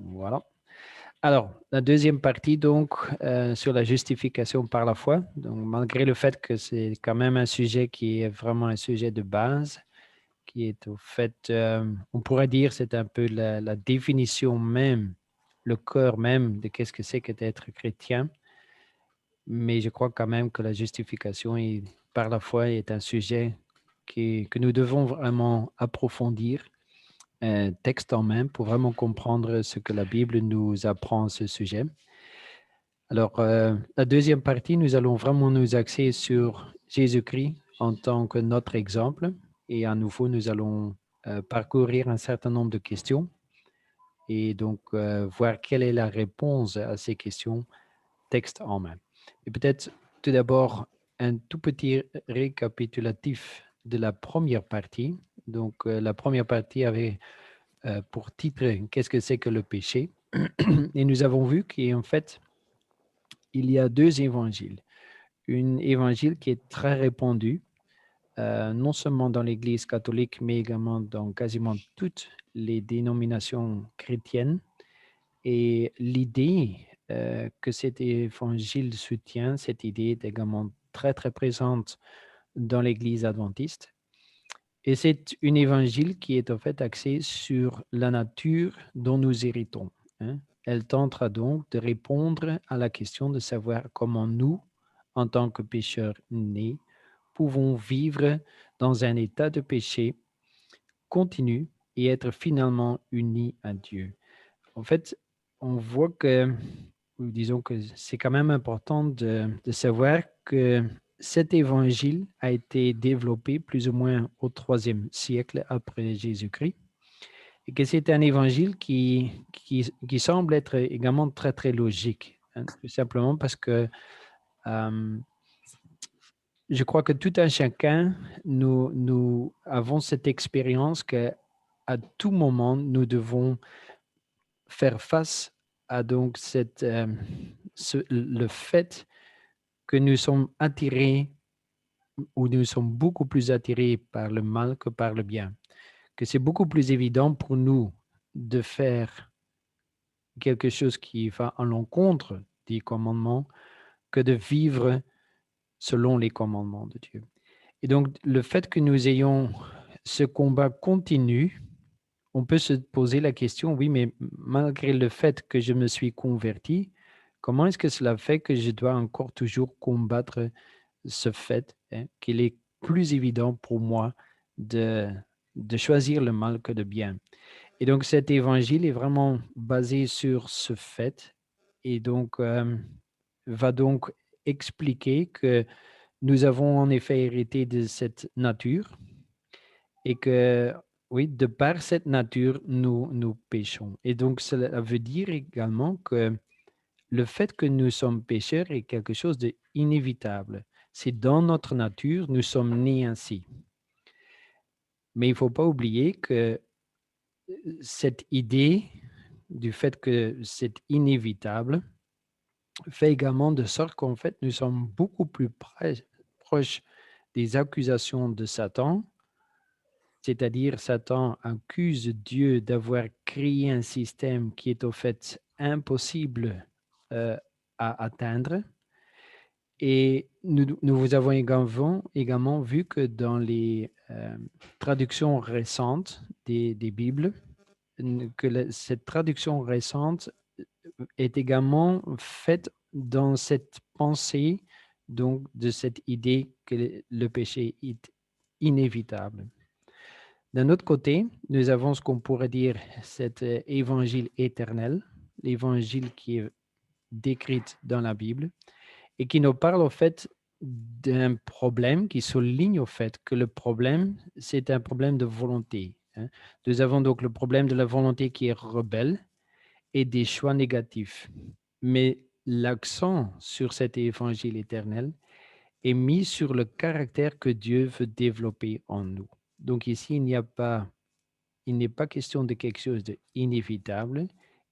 Voilà. Alors, la deuxième partie, donc, sur la justification par la foi. Donc, malgré le fait que c'est quand même un sujet qui est vraiment un sujet de base, qui est au fait, on pourrait dire, c'est un peu la définition même, le cœur même de qu'est-ce que c'est que d'être chrétien. Mais je crois quand même que la justification par la foi est un sujet que nous devons vraiment approfondir texte en main pour vraiment comprendre ce que la Bible nous apprend à ce sujet. Alors, la deuxième partie, nous allons vraiment nous axer sur Jésus-Christ en tant que notre exemple. Et à nouveau, nous allons parcourir un certain nombre de questions et donc voir quelle est la réponse à ces questions texte en main. Et peut-être tout d'abord un tout petit récapitulatif de la première partie. Donc, la première partie avait pour titre qu'est-ce que c'est que le péché. Et nous avons vu qu'en fait, il y a deux évangiles. Un évangile qui est très répandu, non seulement dans l'Église catholique, mais également dans quasiment toutes les dénominations chrétiennes. Et l'idée que cet évangile soutient, cette idée est également très, très présente dans l'Église adventiste. Et c'est un évangile qui est en fait axé sur la nature dont nous héritons. Hein. Elle tentera donc de répondre à la question de savoir comment nous, en tant que pécheurs nés, pouvons vivre dans un état de péché continu et être finalement unis à Dieu. En fait, on voit que, disons que c'est quand même important de savoir que cet évangile a été développé plus ou moins au IIIe siècle après Jésus-Christ et que c'est un évangile qui semble être également très, très logique, hein, tout simplement parce que euh, je crois que tout un chacun, nous avons cette expérience qu'à tout moment, nous devons faire face à donc le fait que nous sommes attirés ou nous sommes beaucoup plus attirés par le mal que par le bien. Que c'est beaucoup plus évident pour nous de faire quelque chose qui va à l'encontre des commandements que de vivre selon les commandements de Dieu. Et donc, le fait que nous ayons ce combat continu, on peut se poser la question, oui, mais malgré le fait que je me suis converti, comment est-ce que cela fait que je dois encore toujours combattre ce fait hein, qu'il est plus évident pour moi de, de choisir le mal que le bien? Et donc, cet évangile est vraiment basé sur ce fait et donc va donc expliquer que nous avons en effet hérité de cette nature et que, oui, de par cette nature, nous péchons. Et donc, cela veut dire également que le fait que nous sommes pécheurs est quelque chose d'inévitable. C'est dans notre nature, nous sommes nés ainsi. Mais il ne faut pas oublier que cette idée du fait que c'est inévitable fait également de sorte qu'en fait, nous sommes beaucoup plus proches des accusations de Satan. C'est-à-dire, Satan accuse Dieu d'avoir créé un système qui est au fait impossible euh, à atteindre. Et nous vous avons également vu que dans les traductions récentes des Bibles, que cette traduction récente est également faite dans cette pensée, donc de cette idée que le péché est inévitable. D'un autre côté, nous avons ce qu'on pourrait dire cet évangile éternel, l'évangile qui est décrit dans la Bible et qui nous parle au fait d'un problème, qui souligne au fait que le problème, c'est un problème de volonté. Hein. Nous avons donc le problème de la volonté qui est rebelle et des choix négatifs. Mais l'accent sur cet évangile éternel est mis sur le caractère que Dieu veut développer en nous. Donc ici, il n'est pas question de quelque chose d'inévitable,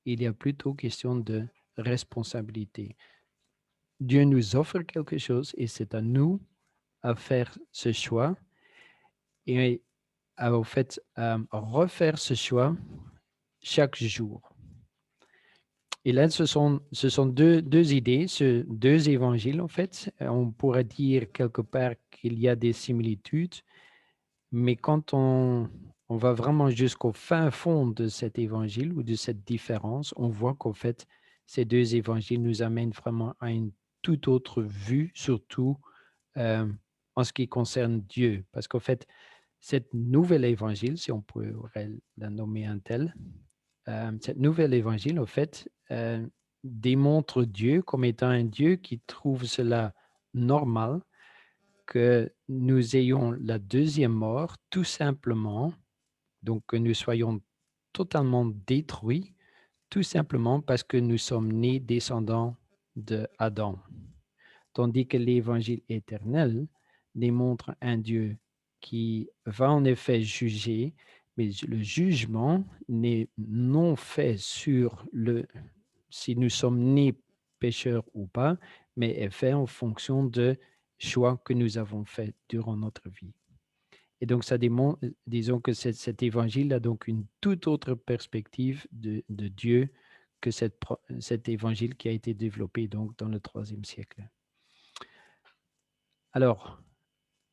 il y a plutôt question de responsabilité. Dieu nous offre quelque chose et c'est à nous à faire ce choix et à, au fait, à refaire ce choix chaque jour. Et là, ce sont deux idées, deux évangiles, en fait. On pourrait dire quelque part qu'il y a des similitudes, mais quand on va vraiment jusqu'au fin fond de cet évangile ou de cette différence, on voit qu'en fait, ces deux évangiles nous amènent vraiment à une toute autre vue, surtout euh, en ce qui concerne Dieu. Parce qu'en fait, cette nouvelle évangile, si on pourrait la nommer un tel, cette nouvelle évangile, en fait, démontre Dieu comme étant un Dieu qui trouve cela normal que nous ayons la deuxième mort, tout simplement, donc que nous soyons totalement détruits, tout simplement parce que nous sommes nés descendants de Adam. Tandis que l'évangile éternel démontre un Dieu qui va en effet juger, mais le jugement n'est non fait sur si nous sommes nés pécheurs ou pas, mais est fait en fonction de choix que nous avons faits durant notre vie. Et donc, ça démontre, disons que cet évangile a donc une toute autre perspective de Dieu que cet évangile qui a été développé donc dans le IIIe siècle. Alors,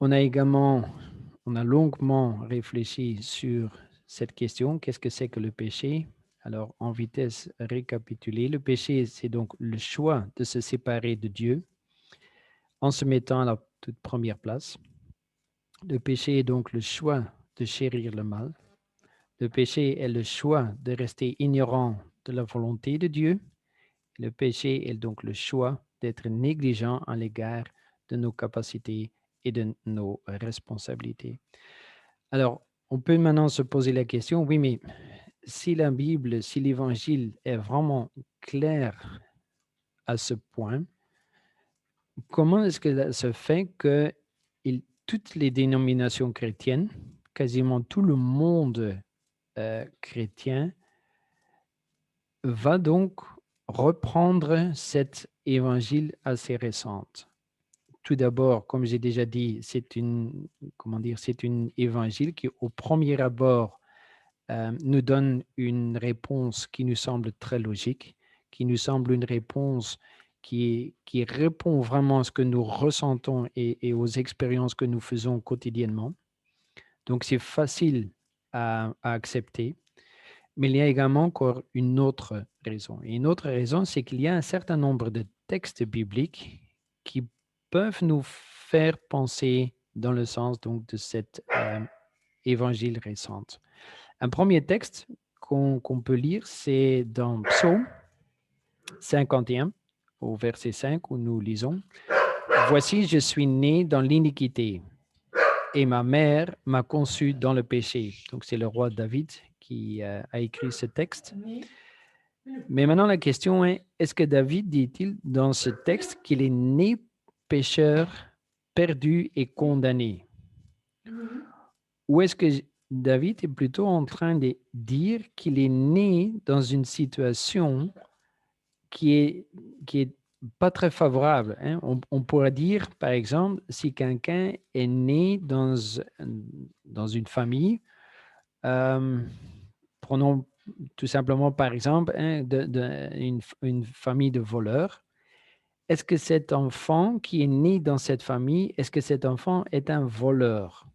on a longuement réfléchi sur cette question, qu'est-ce que c'est que le péché? Alors, en vitesse récapitulée, le péché, c'est donc le choix de se séparer de Dieu en se mettant à la toute première place. Le péché est donc le choix de chérir le mal. Le péché est le choix de rester ignorant de la volonté de Dieu. Le péché est donc le choix d'être négligent à l'égard de nos capacités et de nos responsabilités. Alors, on peut maintenant se poser la question, oui, mais si la Bible, si l'Évangile est vraiment clair à ce point, comment est-ce que ça se fait que toutes les dénominations chrétiennes, quasiment tout le monde chrétien, va donc reprendre cet évangile assez récente? Tout d'abord, comme j'ai déjà dit, c'est une évangile qui, au premier abord, nous donne une réponse qui nous semble très logique, qui nous semble une réponse qui répond vraiment à ce que nous ressentons et aux expériences que nous faisons quotidiennement. Donc, c'est facile à accepter. Mais il y a également encore une autre raison. Et une autre raison, c'est qu'il y a un certain nombre de textes bibliques qui peuvent nous faire penser dans le sens donc de cet évangile récente. Un premier texte qu'on peut lire, c'est dans Psaume 51, au verset 5, où nous lisons « Voici, je suis né dans l'iniquité, et ma mère m'a conçu dans le péché. » Donc, c'est le roi David qui a écrit ce texte. Mais maintenant, la question est, est-ce que David dit-il dans ce texte qu'il est né pécheur, perdu et condamné? Ou est-ce que David est plutôt en train de dire qu'il est né dans une situation qui est pas très favorable, hein? On pourrait dire, par exemple, si quelqu'un est né dans une famille, prenons tout simplement par exemple hein, une famille de voleurs, est-ce que cet enfant qui est né dans cette famille, est-ce que cet enfant est un voleur?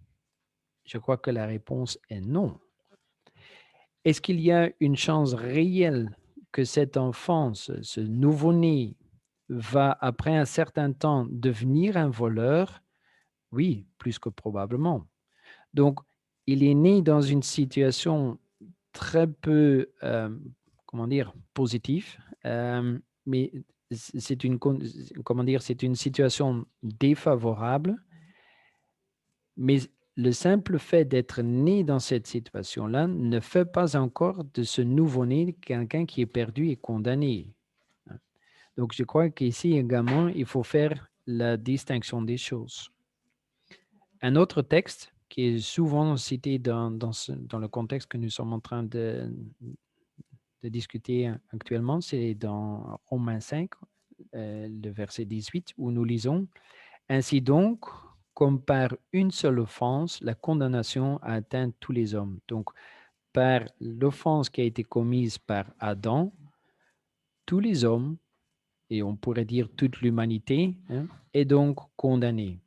Je crois que la réponse est non. Est-ce qu'il y a une chance réelle que cet enfant, ce nouveau-né, va, après un certain temps, devenir un voleur? Oui, plus que probablement. Donc, il est né dans une situation très peu, comment dire, positive, mais c'est une, comment dire, c'est une situation défavorable, mais le simple fait d'être né dans cette situation-là ne fait pas encore de ce nouveau-né quelqu'un qui est perdu et condamné. Donc, je crois qu'ici également, il faut faire la distinction des choses. Un autre texte qui est souvent cité dans le contexte que nous sommes en train de discuter actuellement, c'est dans Romains 5, le verset 18, où nous lisons « Ainsi donc, comme par une seule offense, la condamnation a atteint tous les hommes. » Donc, par l'offense qui a été commise par Adam, tous les hommes, et on pourrait dire toute l'humanité, hein, est donc condamnée.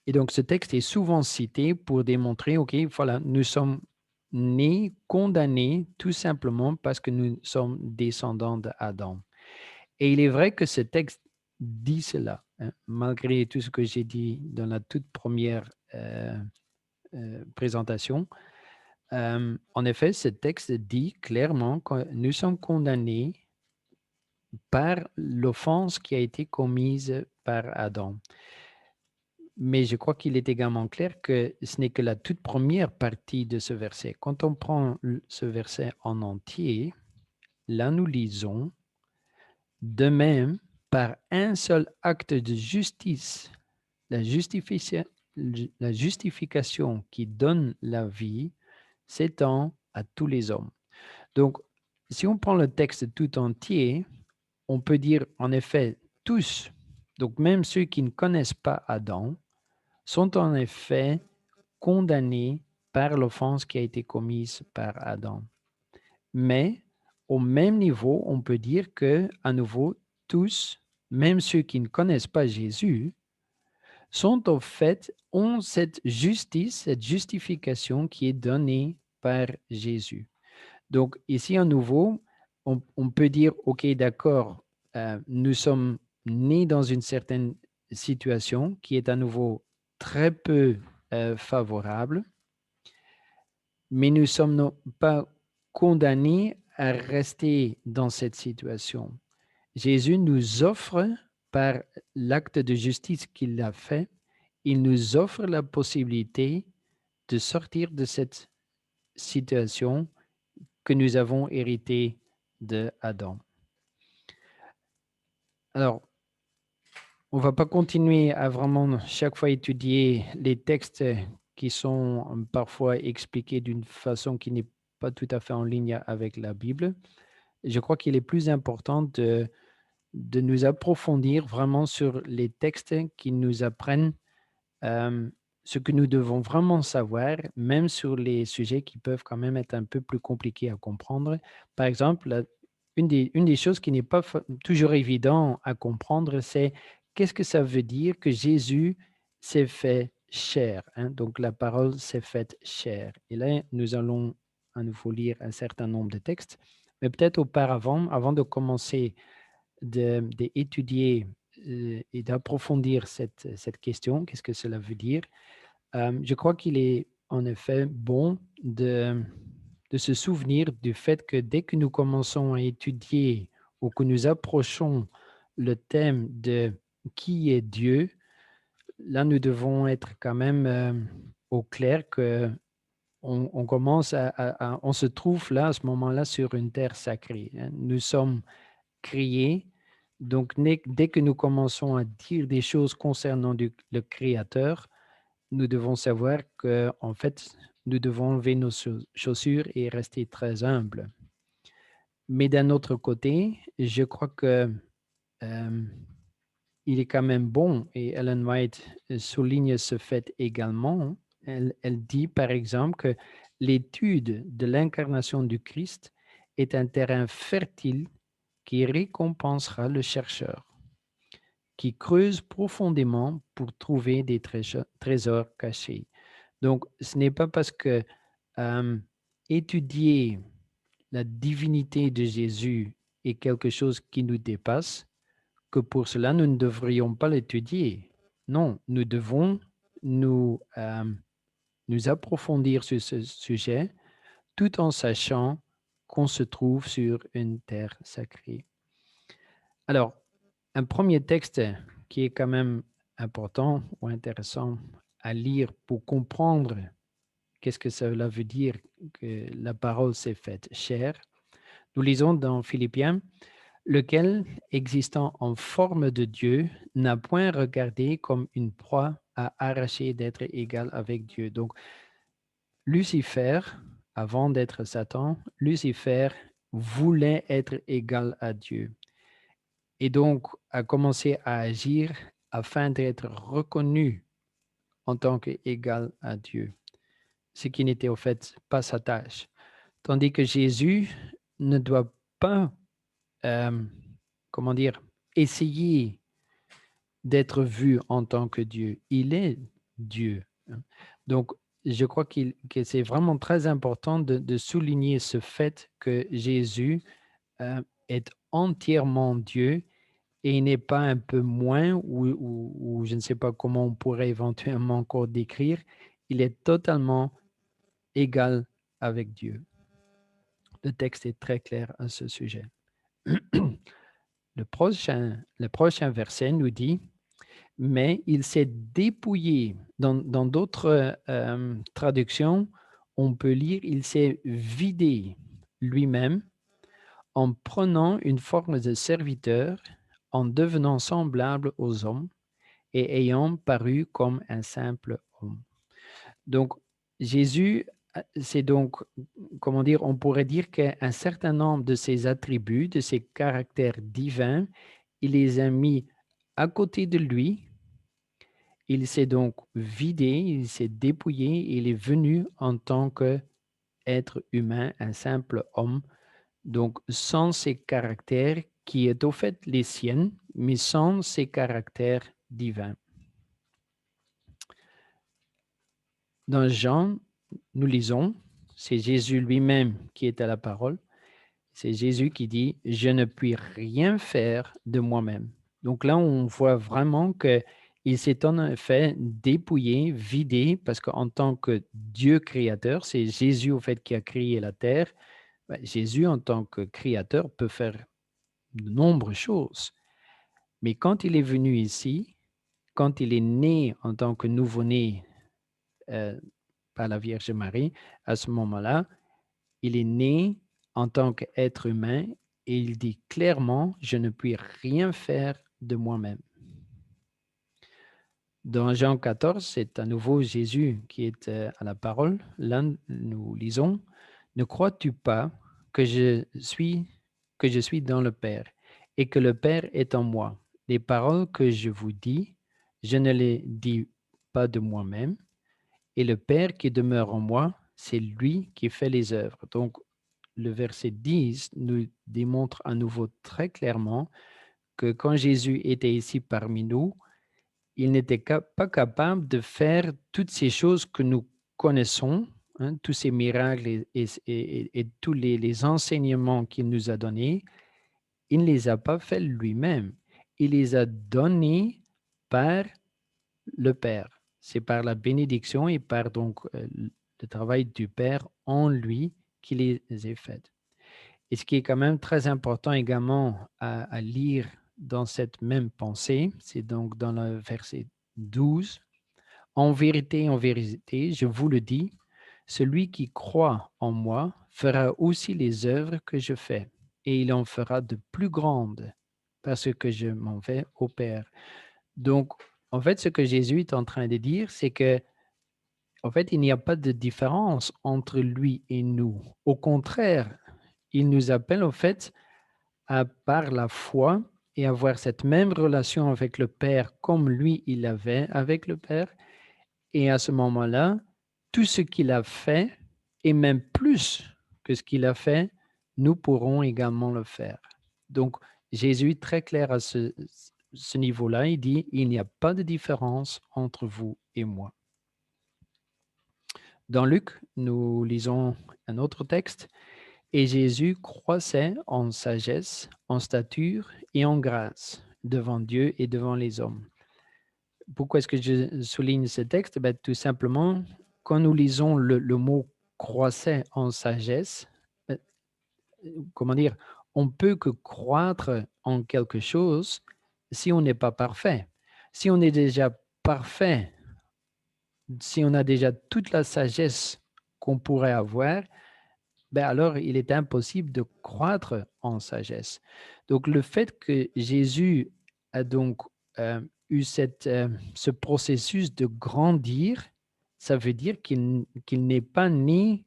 Et donc ce texte est souvent cité pour démontrer, OK, voilà, nous sommes nés condamnés tout simplement parce que nous sommes descendants d'Adam. Et il est vrai que ce texte dit cela, hein, malgré tout ce que j'ai dit dans la toute première présentation. En effet, ce texte dit clairement que nous sommes condamnés par l'offense qui a été commise par Adam. Mais je crois qu'il est également clair que ce n'est que la toute première partie de ce verset. Quand on prend ce verset en entier, là nous lisons, de même, par un seul acte de justice, la justification qui donne la vie s'étend à tous les hommes. Donc, si on prend le texte tout entier, on peut dire en effet tous, donc même ceux qui ne connaissent pas Adam, sont en effet condamnés par l'offense qui a été commise par Adam. Mais au même niveau, on peut dire que, à nouveau, tous, même ceux qui ne connaissent pas Jésus, sont au fait, ont cette justice, cette justification qui est donnée par Jésus. Donc ici, à nouveau, on peut dire, OK, d'accord, nous sommes nés dans une certaine situation qui est à nouveau très peu favorable, mais nous ne sommes pas condamnés à rester dans cette situation. Jésus nous offre, par l'acte de justice qu'il a fait, il nous offre la possibilité de sortir de cette situation que nous avons héritée de Adam. Alors, on ne va pas continuer à vraiment chaque fois étudier les textes qui sont parfois expliqués d'une façon qui n'est pas tout à fait en ligne avec la Bible. Je crois qu'il est plus important de nous approfondir vraiment sur les textes qui nous apprennent ce que nous devons vraiment savoir, même sur les sujets qui peuvent quand même être un peu plus compliqués à comprendre. Par exemple, une des choses qui n'est pas toujours évident à comprendre, c'est qu'est-ce que ça veut dire que Jésus s'est fait chair, hein? Donc la parole s'est faite chair. Et là, nous allons à nouveau lire un certain nombre de textes, mais peut-être auparavant, avant de commencer d'étudier et d'approfondir cette question, qu'est-ce que cela veut dire, je crois qu'il est en effet bon de se souvenir du fait que dès que nous commençons à étudier ou que nous approchons le thème de qui est Dieu, là, nous devons être quand même au clair que on commence on se trouve là, à ce moment-là, sur une terre sacrée, hein. Nous sommes créés. Donc, dès que nous commençons à dire des choses concernant le Créateur, nous devons savoir qu'en fait, nous devons enlever nos chaussures et rester très humbles. Mais d'un autre côté, je crois que il est quand même bon, et Ellen White souligne ce fait également. Elle dit, par exemple, que l'étude de l'incarnation du Christ est un terrain fertile qui récompensera le chercheur, qui creuse profondément pour trouver des trésors cachés. Donc, ce n'est pas parce que étudier la divinité de Jésus est quelque chose qui nous dépasse que pour cela, nous ne devrions pas l'étudier. Non, nous devons nous, nous approfondir sur ce sujet tout en sachant qu'on se trouve sur une terre sacrée. Alors, un premier texte qui est quand même important ou intéressant à lire pour comprendre qu'est-ce que cela veut dire que la parole s'est faite chair. Nous lisons dans Philippiens, lequel, existant en forme de Dieu, n'a point regardé comme une proie à arracher d'être égal avec Dieu. Donc, Lucifer, avant d'être Satan, Lucifer voulait être égal à Dieu et donc a commencé à agir afin d'être reconnu en tant qu'égal à Dieu, ce qui n'était au fait pas sa tâche. Tandis que Jésus ne doit pas comment dire, essayer d'être vu en tant que Dieu. Il est Dieu. Hein. Donc, je crois que c'est vraiment très important de souligner ce fait que Jésus est entièrement Dieu et il n'est pas un peu moins, ou je ne sais pas comment on pourrait éventuellement encore décrire, il est totalement égal avec Dieu. Le texte est très clair à ce sujet. Le prochain verset nous dit, mais il s'est dépouillé. Dans d'autres traductions, on peut lire, il s'est vidé lui-même en prenant une forme de serviteur, en devenant semblable aux hommes et ayant paru comme un simple homme. Donc, Jésus, c'est donc, comment dire, on pourrait dire qu'un certain nombre de ses attributs, de ses caractères divins, il les a mis à côté de lui. Il s'est donc vidé, il s'est dépouillé, il est venu en tant qu'être humain, un simple homme, donc sans ses caractères qui est au fait les siennes, mais sans ses caractères divins. Dans Jean, nous lisons, c'est Jésus lui-même qui est à la parole, c'est Jésus qui dit, je ne puis rien faire de moi-même. Donc là, on voit vraiment qu'il s'est en effet dépouillé, vidé, parce qu'en tant que Dieu créateur, c'est Jésus au fait qui a créé la terre. Jésus, en tant que créateur, peut faire de nombreuses choses. Mais quand il est venu ici, quand il est né en tant que nouveau-né par la Vierge Marie, à ce moment-là, il est né en tant qu'être humain et il dit clairement, je ne puis rien faire de moi-même. Dans Jean 14, c'est à nouveau Jésus qui est à la parole. Là, nous lisons, ne crois-tu pas que je suis dans le Père et que le Père est en moi? Les paroles que je vous dis, je ne les dis pas de moi-même, et le Père qui demeure en moi, c'est lui qui fait les œuvres. Donc, le verset 10 nous démontre à nouveau très clairement que quand Jésus était ici parmi nous, il n'était pas capable de faire toutes ces choses que nous connaissons, hein, tous ces miracles et tous les enseignements qu'il nous a donnés. Il ne les a pas faits lui-même. Il les a donnés par le Père. C'est par la bénédiction et par donc le travail du Père en lui qu'il les a faites. Et ce qui est quand même très important également à lire dans cette même pensée, c'est donc dans le verset 12. En vérité, je vous le dis, celui qui croit en moi fera aussi les œuvres que je fais, et il en fera de plus grandes, parce que je m'en vais au Père. Donc, en fait, ce que Jésus est en train de dire, c'est que, en fait, il n'y a pas de différence entre lui et nous. Au contraire, il nous appelle, au fait, à par la foi et avoir cette même relation avec le Père comme lui, il avait avec le Père. Et à ce moment-là, tout ce qu'il a fait, et même plus que ce qu'il a fait, nous pourrons également le faire. Donc, Jésus est très clair à ce niveau-là. Il dit, il n'y a pas de différence entre vous et moi. Dans Luc, nous lisons un autre texte. Et Jésus croissait en sagesse, en stature et en grâce devant Dieu et devant les hommes. Pourquoi est-ce que je souligne ce texte? Ben, tout simplement, quand nous lisons le mot croissait en sagesse, ben, comment dire, on peut que croître en quelque chose si on n'est pas parfait. Si on est déjà parfait, si on a déjà toute la sagesse qu'on pourrait avoir, ben alors il est impossible de croître en sagesse. Donc le fait que Jésus a donc eu ce processus de grandir, ça veut dire qu'il n'est pas né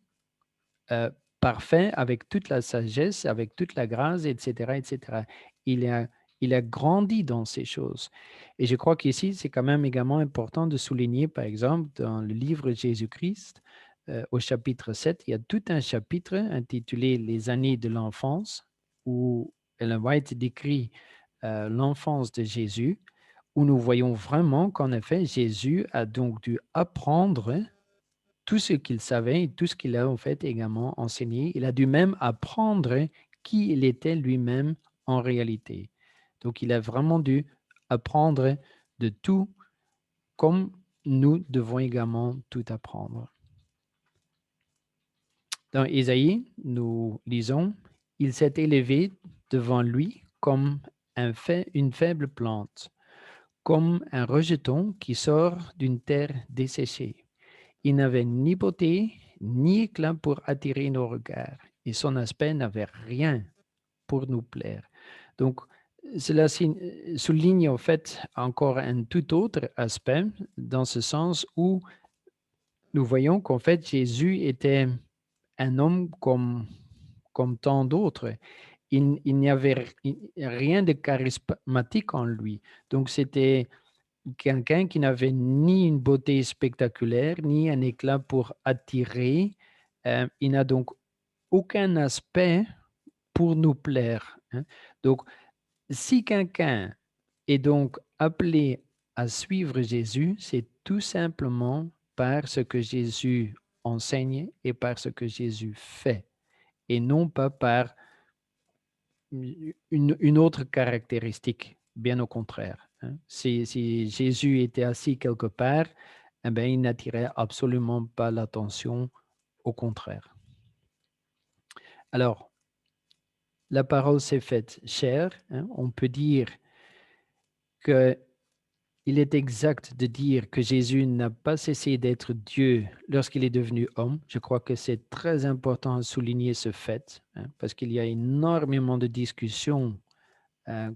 euh, parfait avec toute la sagesse, avec toute la grâce, etc., etc. Il a, il a grandi dans ces choses. Et je crois qu'ici, c'est quand même également important de souligner, par exemple, dans le livre de Jésus-Christ, au chapitre 7, il y a tout un chapitre intitulé Les années de l'enfance, où Ellen White décrit l'enfance de Jésus, où nous voyons vraiment qu'en effet, Jésus a donc dû apprendre tout ce qu'il savait et tout ce qu'il a en fait également enseigné. Il a dû même apprendre qui il était lui-même en réalité. Donc, il a vraiment dû apprendre de tout, comme nous devons également tout apprendre. Dans Ésaïe, nous lisons, « Il s'est élevé devant lui comme une faible plante, comme un rejeton qui sort d'une terre desséchée. Il n'avait ni beauté ni éclat pour attirer nos regards, et son aspect n'avait rien pour nous plaire. » Donc, cela souligne en fait encore un tout autre aspect, dans ce sens où nous voyons qu'en fait Jésus était un homme comme tant d'autres. Il n'y avait rien de charismatique en lui. Donc, c'était quelqu'un qui n'avait ni une beauté spectaculaire, ni un éclat pour attirer. Il n'a donc aucun aspect pour nous plaire, hein. Donc, si quelqu'un est donc appelé à suivre Jésus, c'est tout simplement par ce que Jésus enseigne et par ce que Jésus fait, et non pas par une autre caractéristique, bien au contraire, hein. Si Jésus était assis quelque part, eh bien, il n'attirait absolument pas l'attention, au contraire. Alors, la parole s'est faite chair, hein. On peut dire qu'il est exact de dire que Jésus n'a pas cessé d'être Dieu lorsqu'il est devenu homme. Je crois que c'est très important de souligner ce fait, hein, parce qu'il y a énormément de discussions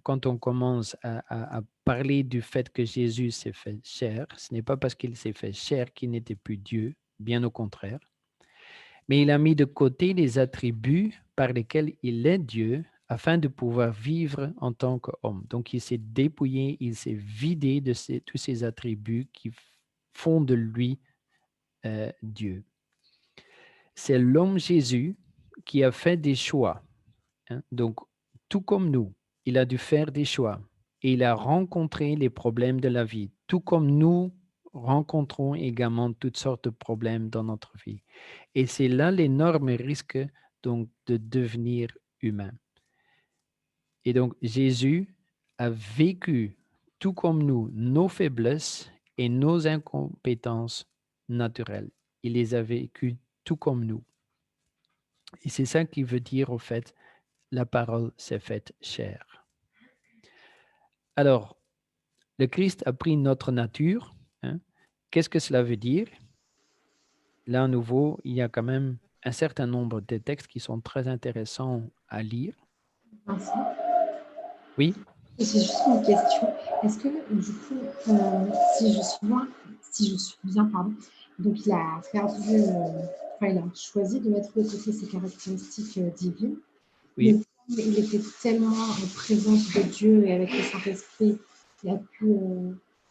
quand on commence à parler du fait que Jésus s'est fait chair. Ce n'est pas parce qu'il s'est fait chair qu'il n'était plus Dieu, bien au contraire. Mais il a mis de côté les attributs par lesquels il est Dieu afin de pouvoir vivre en tant qu'homme. Donc, il s'est dépouillé, il s'est vidé de tous ces attributs qui font de lui Dieu. C'est l'homme Jésus qui a fait des choix, hein. Donc, tout comme nous, il a dû faire des choix et il a rencontré les problèmes de la vie, tout comme nous rencontrons également toutes sortes de problèmes dans notre vie. Et c'est là l'énorme risque donc de devenir humain. Et donc Jésus a vécu, tout comme nous, nos faiblesses et nos incompétences naturelles. Il les a vécues tout comme nous. Et c'est ça qui veut dire au fait, la parole s'est faite chair. Alors, le Christ a pris notre nature, hein. Qu'est-ce que cela veut dire? Là, à nouveau, il y a quand même un certain nombre de textes qui sont très intéressants à lire. Vincent, Oui, j'ai juste une question. Est-ce que, du coup, si je suis bien, pardon, donc il a perdu, enfin, il a choisi de mettre de côté ses caractéristiques divines, mais oui, comme il était tellement en présence de Dieu et avec le Saint-Esprit, il a pu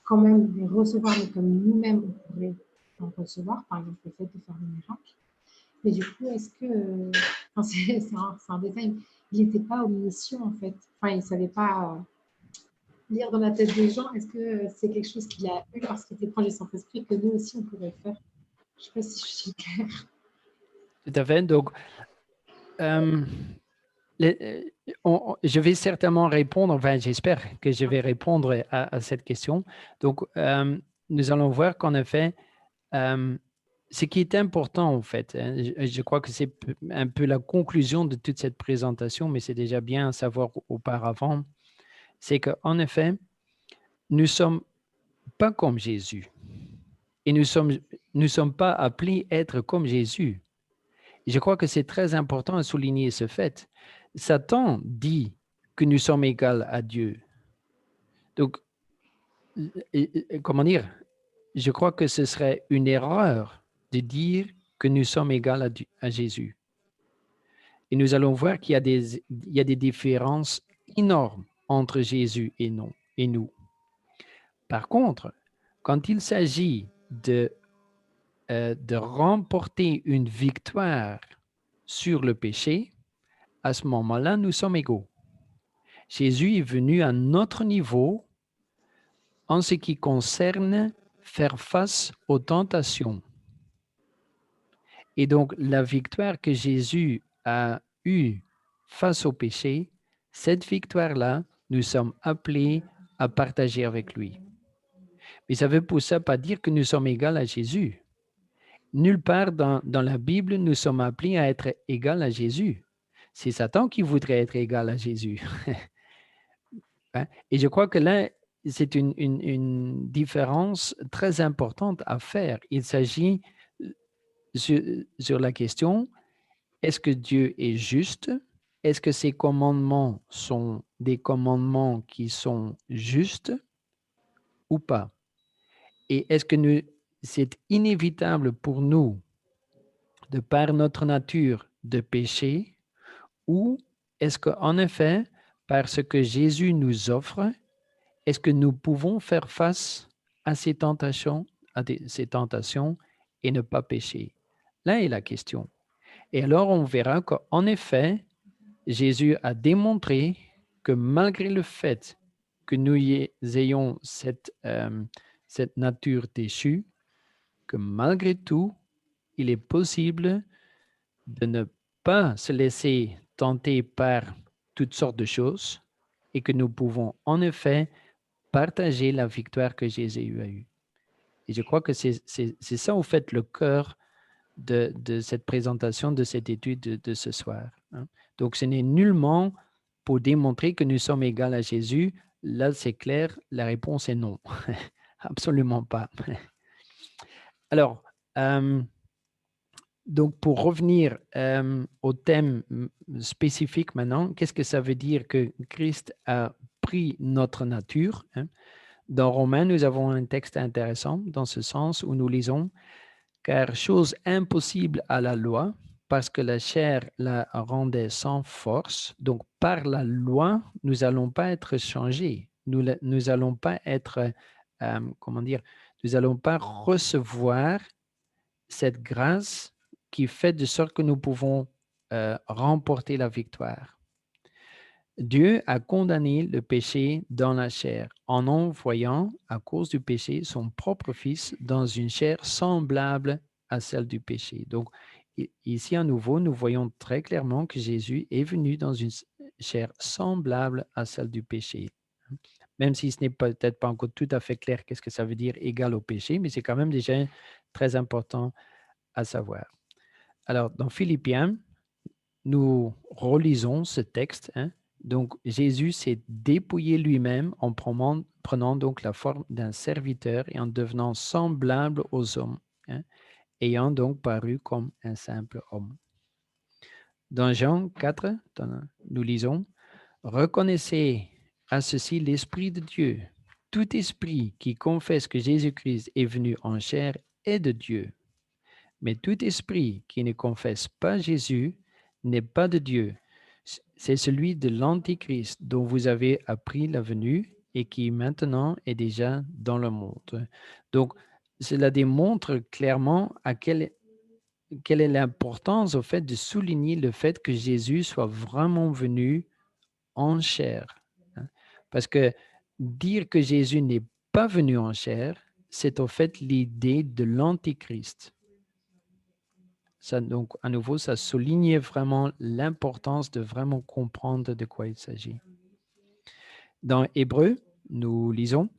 quand même les recevoir, mais comme nous-mêmes, on pourrait en recevoir, par exemple le fait de faire des miracles. Mais du coup, est-ce que, enfin, c'est un détail, il n'était pas omniscient en fait. Enfin, il ne savait pas lire dans la tête des gens. Est-ce que c'est quelque chose qu'il a eu parce qu'il était proche du Saint-Esprit que nous aussi on pourrait faire? Je ne sais pas si je suis claire. tout à fait. Donc, je vais certainement répondre, enfin j'espère que je vais répondre à cette question. Donc, nous allons voir qu'en effet, ce qui est important en fait, hein, je crois que c'est un peu la conclusion de toute cette présentation, mais c'est déjà bien à savoir auparavant, c'est qu'en effet, nous ne sommes pas comme Jésus et nous sommes pas appelés à être comme Jésus. Je crois que c'est très important de souligner ce fait. Satan dit que nous sommes égaux à Dieu. Donc, comment dire, je crois que ce serait une erreur de dire que nous sommes égaux à Jésus. Et nous allons voir qu'il y a des différences énormes entre Jésus et nous. Par contre, quand il s'agit de remporter une victoire sur le péché, à ce moment-là, nous sommes égaux. Jésus est venu à notre niveau en ce qui concerne faire face aux tentations. Et donc, la victoire que Jésus a eue face au péché, cette victoire-là, nous sommes appelés à partager avec lui. Mais ça ne veut pour ça pas dire que nous sommes égaux à Jésus. Nulle part dans la Bible, nous sommes appelés à être égaux à Jésus. C'est Satan qui voudrait être égal à Jésus. Hein? Et je crois que là, c'est une différence très importante à faire. Il s'agit sur la question, est-ce que Dieu est juste? Est-ce que ses commandements sont des commandements qui sont justes ou pas? Et est-ce que c'est inévitable pour nous, de par notre nature, de pécher? Ou est-ce qu'en effet, par ce que Jésus nous offre, est-ce que nous pouvons faire face à ces tentations, ces tentations et ne pas pécher? Là est la question. Et alors, on verra qu'en effet, Jésus a démontré que malgré le fait que nous ayons cette nature déchue, que malgré tout, il est possible de ne pas se laisser tenter par toutes sortes de choses et que nous pouvons en effet partager la victoire que Jésus a eue. Et je crois que c'est ça, au fait, le cœur de cette présentation, de cette étude de ce soir. Hein. Donc, ce n'est nullement pour démontrer que nous sommes égaux à Jésus. Là, c'est clair, la réponse est non. Absolument pas. Alors, donc, pour revenir au thème spécifique maintenant, qu'est-ce que ça veut dire que Christ a pris notre nature? Hein? Dans Romains, nous avons un texte intéressant dans ce sens où nous lisons « Car chose impossible à la loi, parce que la chair la rendait sans force. » Donc, par la loi, nous n'allons pas être changés. Nous n'allons pas être, comment dire, nous n'allons pas recevoir cette grâce qui fait de sorte que nous pouvons remporter la victoire. Dieu a condamné le péché dans la chair en envoyant, à cause du péché, son propre Fils dans une chair semblable à celle du péché. Donc, ici, à nouveau, nous voyons très clairement que Jésus est venu dans une chair semblable à celle du péché. Même si ce n'est peut-être pas encore tout à fait clair qu'est-ce que ça veut dire égal au péché, mais c'est quand même déjà très important à savoir. Alors, dans Philippiens, nous relisons ce texte. Hein. Donc, Jésus s'est dépouillé lui-même en prenant donc la forme d'un serviteur et en devenant semblable aux hommes, hein, ayant donc paru comme un simple homme. Dans Jean 4, nous lisons « Reconnaissez à ceci l'Esprit de Dieu. Tout esprit qui confesse que Jésus-Christ est venu en chair est de Dieu. Mais tout esprit qui ne confesse pas Jésus n'est pas de Dieu. C'est celui de l'Antichrist dont vous avez appris la venue et qui maintenant est déjà dans le monde. » Donc, cela démontre clairement quelle est l'importance au fait de souligner le fait que Jésus soit vraiment venu en chair. Hein. Parce que dire que Jésus n'est pas venu en chair, c'est au fait l'idée de l'Antichrist. Ça, donc, à nouveau, ça souligne vraiment l'importance de vraiment comprendre de quoi il s'agit. Dans Hébreux, nous lisons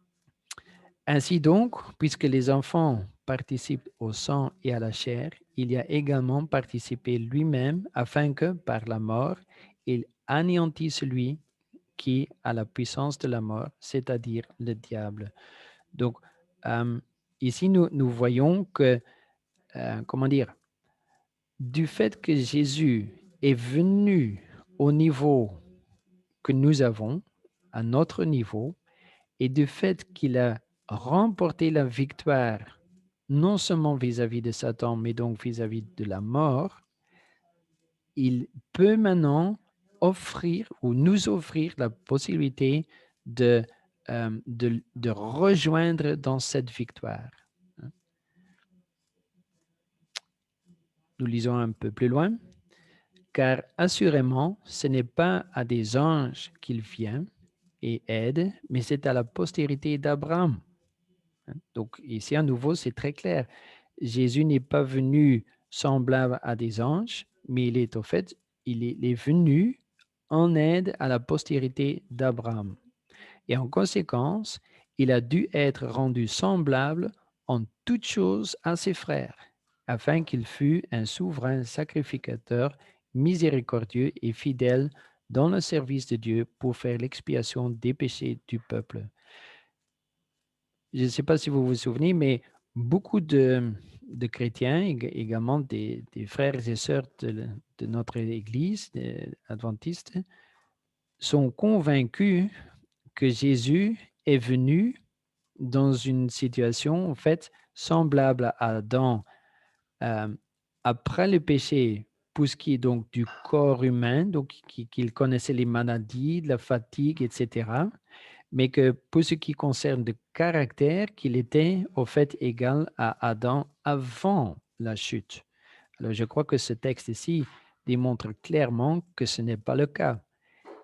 « Ainsi donc, puisque les enfants participent au sang et à la chair, il y a également participé lui-même afin que, par la mort, il anéantisse celui qui a la puissance de la mort, c'est-à-dire le diable. » Donc, ici, nous voyons que, comment dire, du fait que Jésus est venu au niveau que nous avons, à notre niveau, et du fait qu'il a remporté la victoire, non seulement vis-à-vis de Satan, mais donc vis-à-vis de la mort, il peut maintenant offrir ou nous offrir la possibilité de rejoindre dans cette victoire. Nous lisons un peu plus loin. car assurément, ce n'est pas à des anges qu'il vient et aide, mais c'est à la postérité d'Abraham. Donc ici, à nouveau, c'est très clair. Jésus n'est pas venu semblable à des anges, mais il est au fait, il est venu en aide à la postérité d'Abraham. Et en conséquence, il a dû être rendu semblable en toutes choses à ses frères, afin qu'il fût un souverain sacrificateur miséricordieux et fidèle dans le service de Dieu pour faire l'expiation des péchés du peuple. Je ne sais pas si vous vous souvenez, mais beaucoup de chrétiens, également des frères et sœurs de notre Église adventiste, sont convaincus que Jésus est venu dans une situation en fait semblable à Adam après le péché, pour ce qui est donc du corps humain, donc qu'il connaissait les maladies, la fatigue, etc. Mais que pour ce qui concerne le caractère, qu'il était au fait égal à Adam avant la chute. Alors je crois que ce texte ici démontre clairement que ce n'est pas le cas.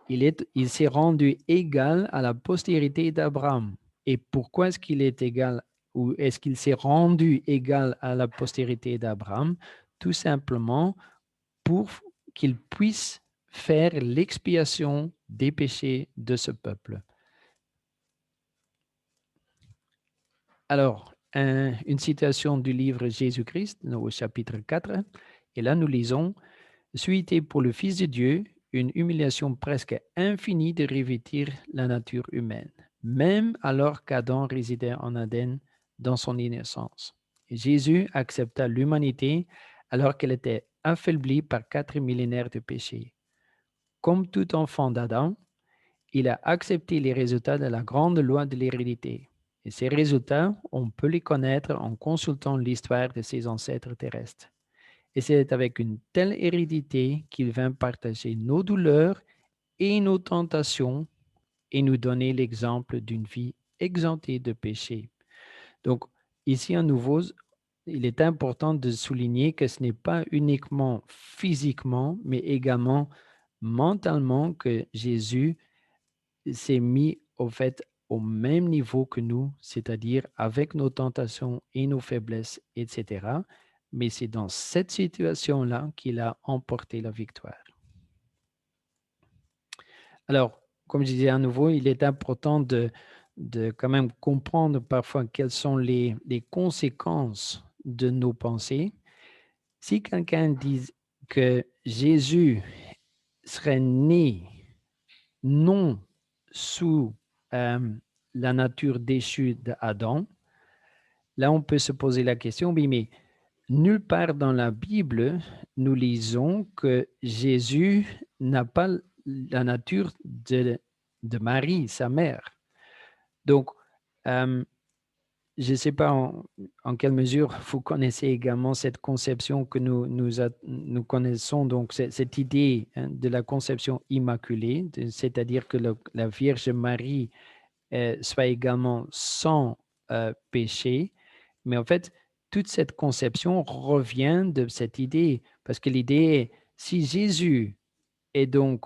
Il s'est rendu égal à la postérité d'Abraham. Et pourquoi est-ce qu'il est égal ou est-ce qu'il s'est rendu égal à la postérité d'Abraham? Tout simplement pour qu'il puisse faire l'expiation des péchés de ce peuple. Alors, une citation du livre Jésus-Christ au chapitre 4, et là nous lisons « Suité pour le Fils de Dieu, une humiliation presque infinie de revêtir la nature humaine, même alors qu'Adam résidait en Aden dans son innocence. Jésus accepta l'humanité alors qu'elle était affaiblie par 4 millénaires de péché. Comme tout enfant d'Adam, il a accepté les résultats de la grande loi de l'hérédité. Et ces résultats, on peut les connaître en consultant l'histoire de ses ancêtres terrestres. Et c'est avec une telle hérédité qu'il vint partager nos douleurs et nos tentations et nous donner l'exemple d'une vie exemptée de péché. Donc, ici, à nouveau, il est important de souligner que ce n'est pas uniquement physiquement, mais également mentalement que Jésus s'est mis au fait au même niveau que nous, c'est-à-dire avec nos tentations et nos faiblesses, etc. Mais c'est dans cette situation-là qu'il a emporté la victoire. Alors, comme je disais à nouveau, il est important de quand même comprendre parfois quelles sont les conséquences de nos pensées. Si quelqu'un dit que Jésus serait né non sous la nature déchue d'Adam, là on peut se poser la question, oui, mais nulle part dans la Bible, nous lisons que Jésus n'a pas la nature de Marie, sa mère. Donc, je ne sais pas en quelle mesure vous connaissez également cette conception que nous connaissons, donc cette idée de la conception immaculée, c'est-à-dire que la Vierge Marie soit également sans péché. Mais en fait, toute cette conception revient de cette idée, parce que l'idée est, si Jésus est donc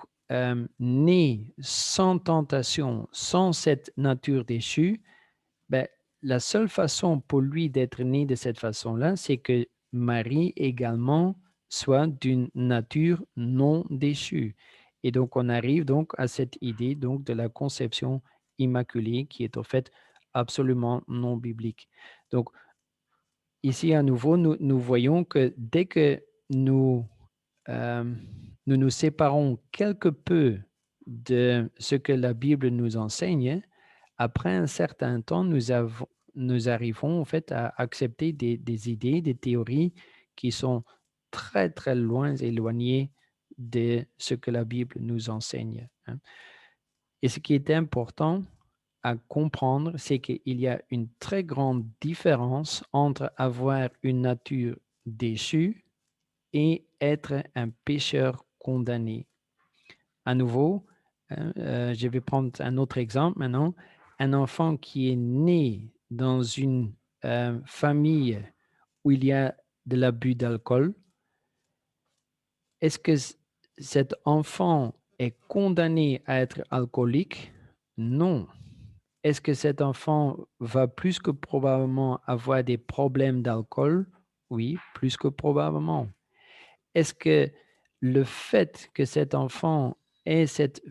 né sans tentation, sans cette nature déchue, ben, la seule façon pour lui d'être né de cette façon-là, c'est que Marie également soit d'une nature non déchue. Et donc, on arrive donc à cette idée donc de la conception immaculée qui est au fait absolument non biblique. Donc, ici à nouveau, nous voyons que dès que euh, nous nous séparons quelque peu de ce que la Bible nous enseigne, après un certain temps, nous arrivons en fait à accepter des idées, des théories qui sont très, très loin éloignées de ce que la Bible nous enseigne. Et ce qui est important à comprendre, c'est qu'il y a une très grande différence entre avoir une nature déchue et être un pécheur condamné. À nouveau, je vais prendre un autre exemple maintenant. Un enfant qui est né dans une famille où il y a de l'abus d'alcool, est-ce que cet enfant est condamné à être alcoolique? Non. Est-ce que cet enfant va plus que probablement avoir des problèmes d'alcool? Oui, plus que probablement. Est-ce que le fait que cet enfant ait cette,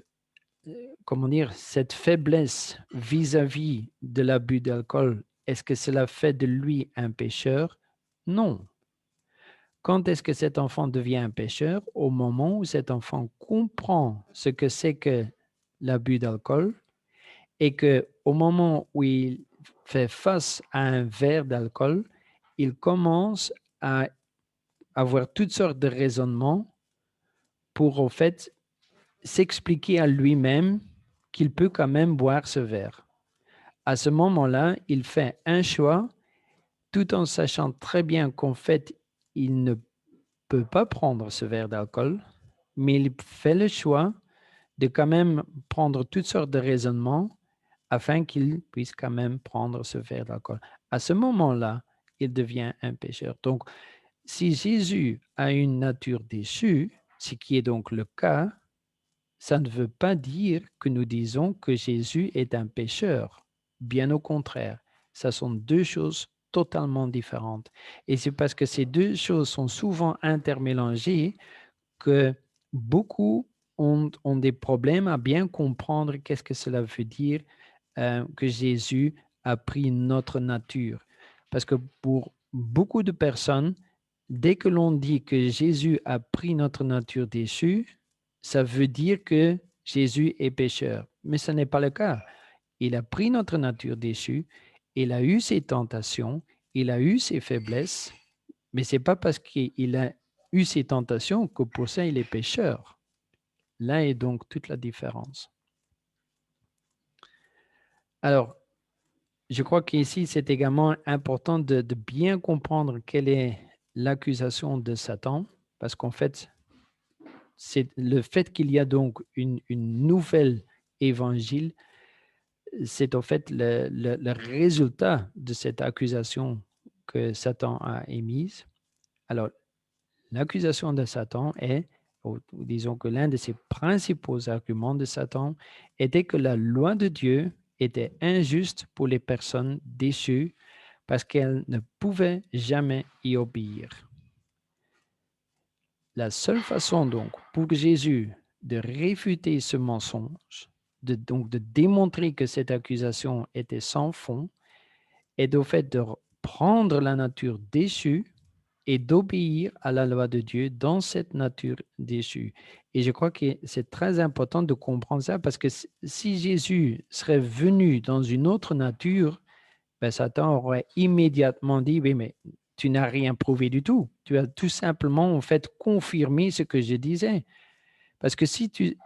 comment dire, cette faiblesse vis-à-vis de l'abus d'alcool, est-ce que cela fait de lui un pécheur? Non. Quand est-ce que cet enfant devient un pécheur? Au moment où cet enfant comprend ce que c'est que l'abus d'alcool et que au moment où il fait face à un verre d'alcool, il commence à avoir toutes sortes de raisonnements pour, au fait, s'expliquer à lui-même qu'il peut quand même boire ce verre. À ce moment-là, il fait un choix tout en sachant très bien qu'en fait, il ne peut pas prendre ce verre d'alcool, mais il fait le choix de quand même prendre toutes sortes de raisonnements afin qu'il puisse quand même prendre ce verre d'alcool. À ce moment-là, il devient un pécheur. Donc, si Jésus a une nature déchue, ce qui est donc le cas, ça ne veut pas dire que nous disons que Jésus est un pécheur. Bien au contraire, ça sont deux choses totalement différentes. Et c'est parce que ces deux choses sont souvent intermélangées que beaucoup ont des problèmes à bien comprendre qu'est-ce que cela veut dire que Jésus a pris notre nature. Parce que pour beaucoup de personnes, dès que l'on dit que Jésus a pris notre nature déchue, ça veut dire que Jésus est pécheur. Mais ce n'est pas le cas. Il a pris notre nature déchue, il a eu ses tentations, il a eu ses faiblesses, mais ce n'est pas parce qu'il a eu ses tentations que pour ça il est pécheur. Là est donc toute la différence. Alors, je crois qu'ici, c'est également important de bien comprendre quelle est l'accusation de Satan, parce qu'en fait, c'est le fait qu'il y a donc une nouvelle évangile, c'est en fait le résultat de cette accusation que Satan a émise. Alors, l'accusation de Satan est, ou disons que l'un de ses principaux arguments de Satan était que la loi de Dieu était injuste pour les personnes déchues parce qu'elles ne pouvaient jamais y obéir. La seule façon donc pour Jésus de réfuter ce mensonge, donc de démontrer que cette accusation était sans fond, est au fait de prendre la nature déchue et d'obéir à la loi de Dieu dans cette nature déchue. Et je crois que c'est très important de comprendre ça parce que si Jésus serait venu dans une autre nature, ben Satan aurait immédiatement dit, oui, mais tu n'as rien prouvé du tout. Tu as tout simplement en fait confirmé ce que je disais. Parce que si tu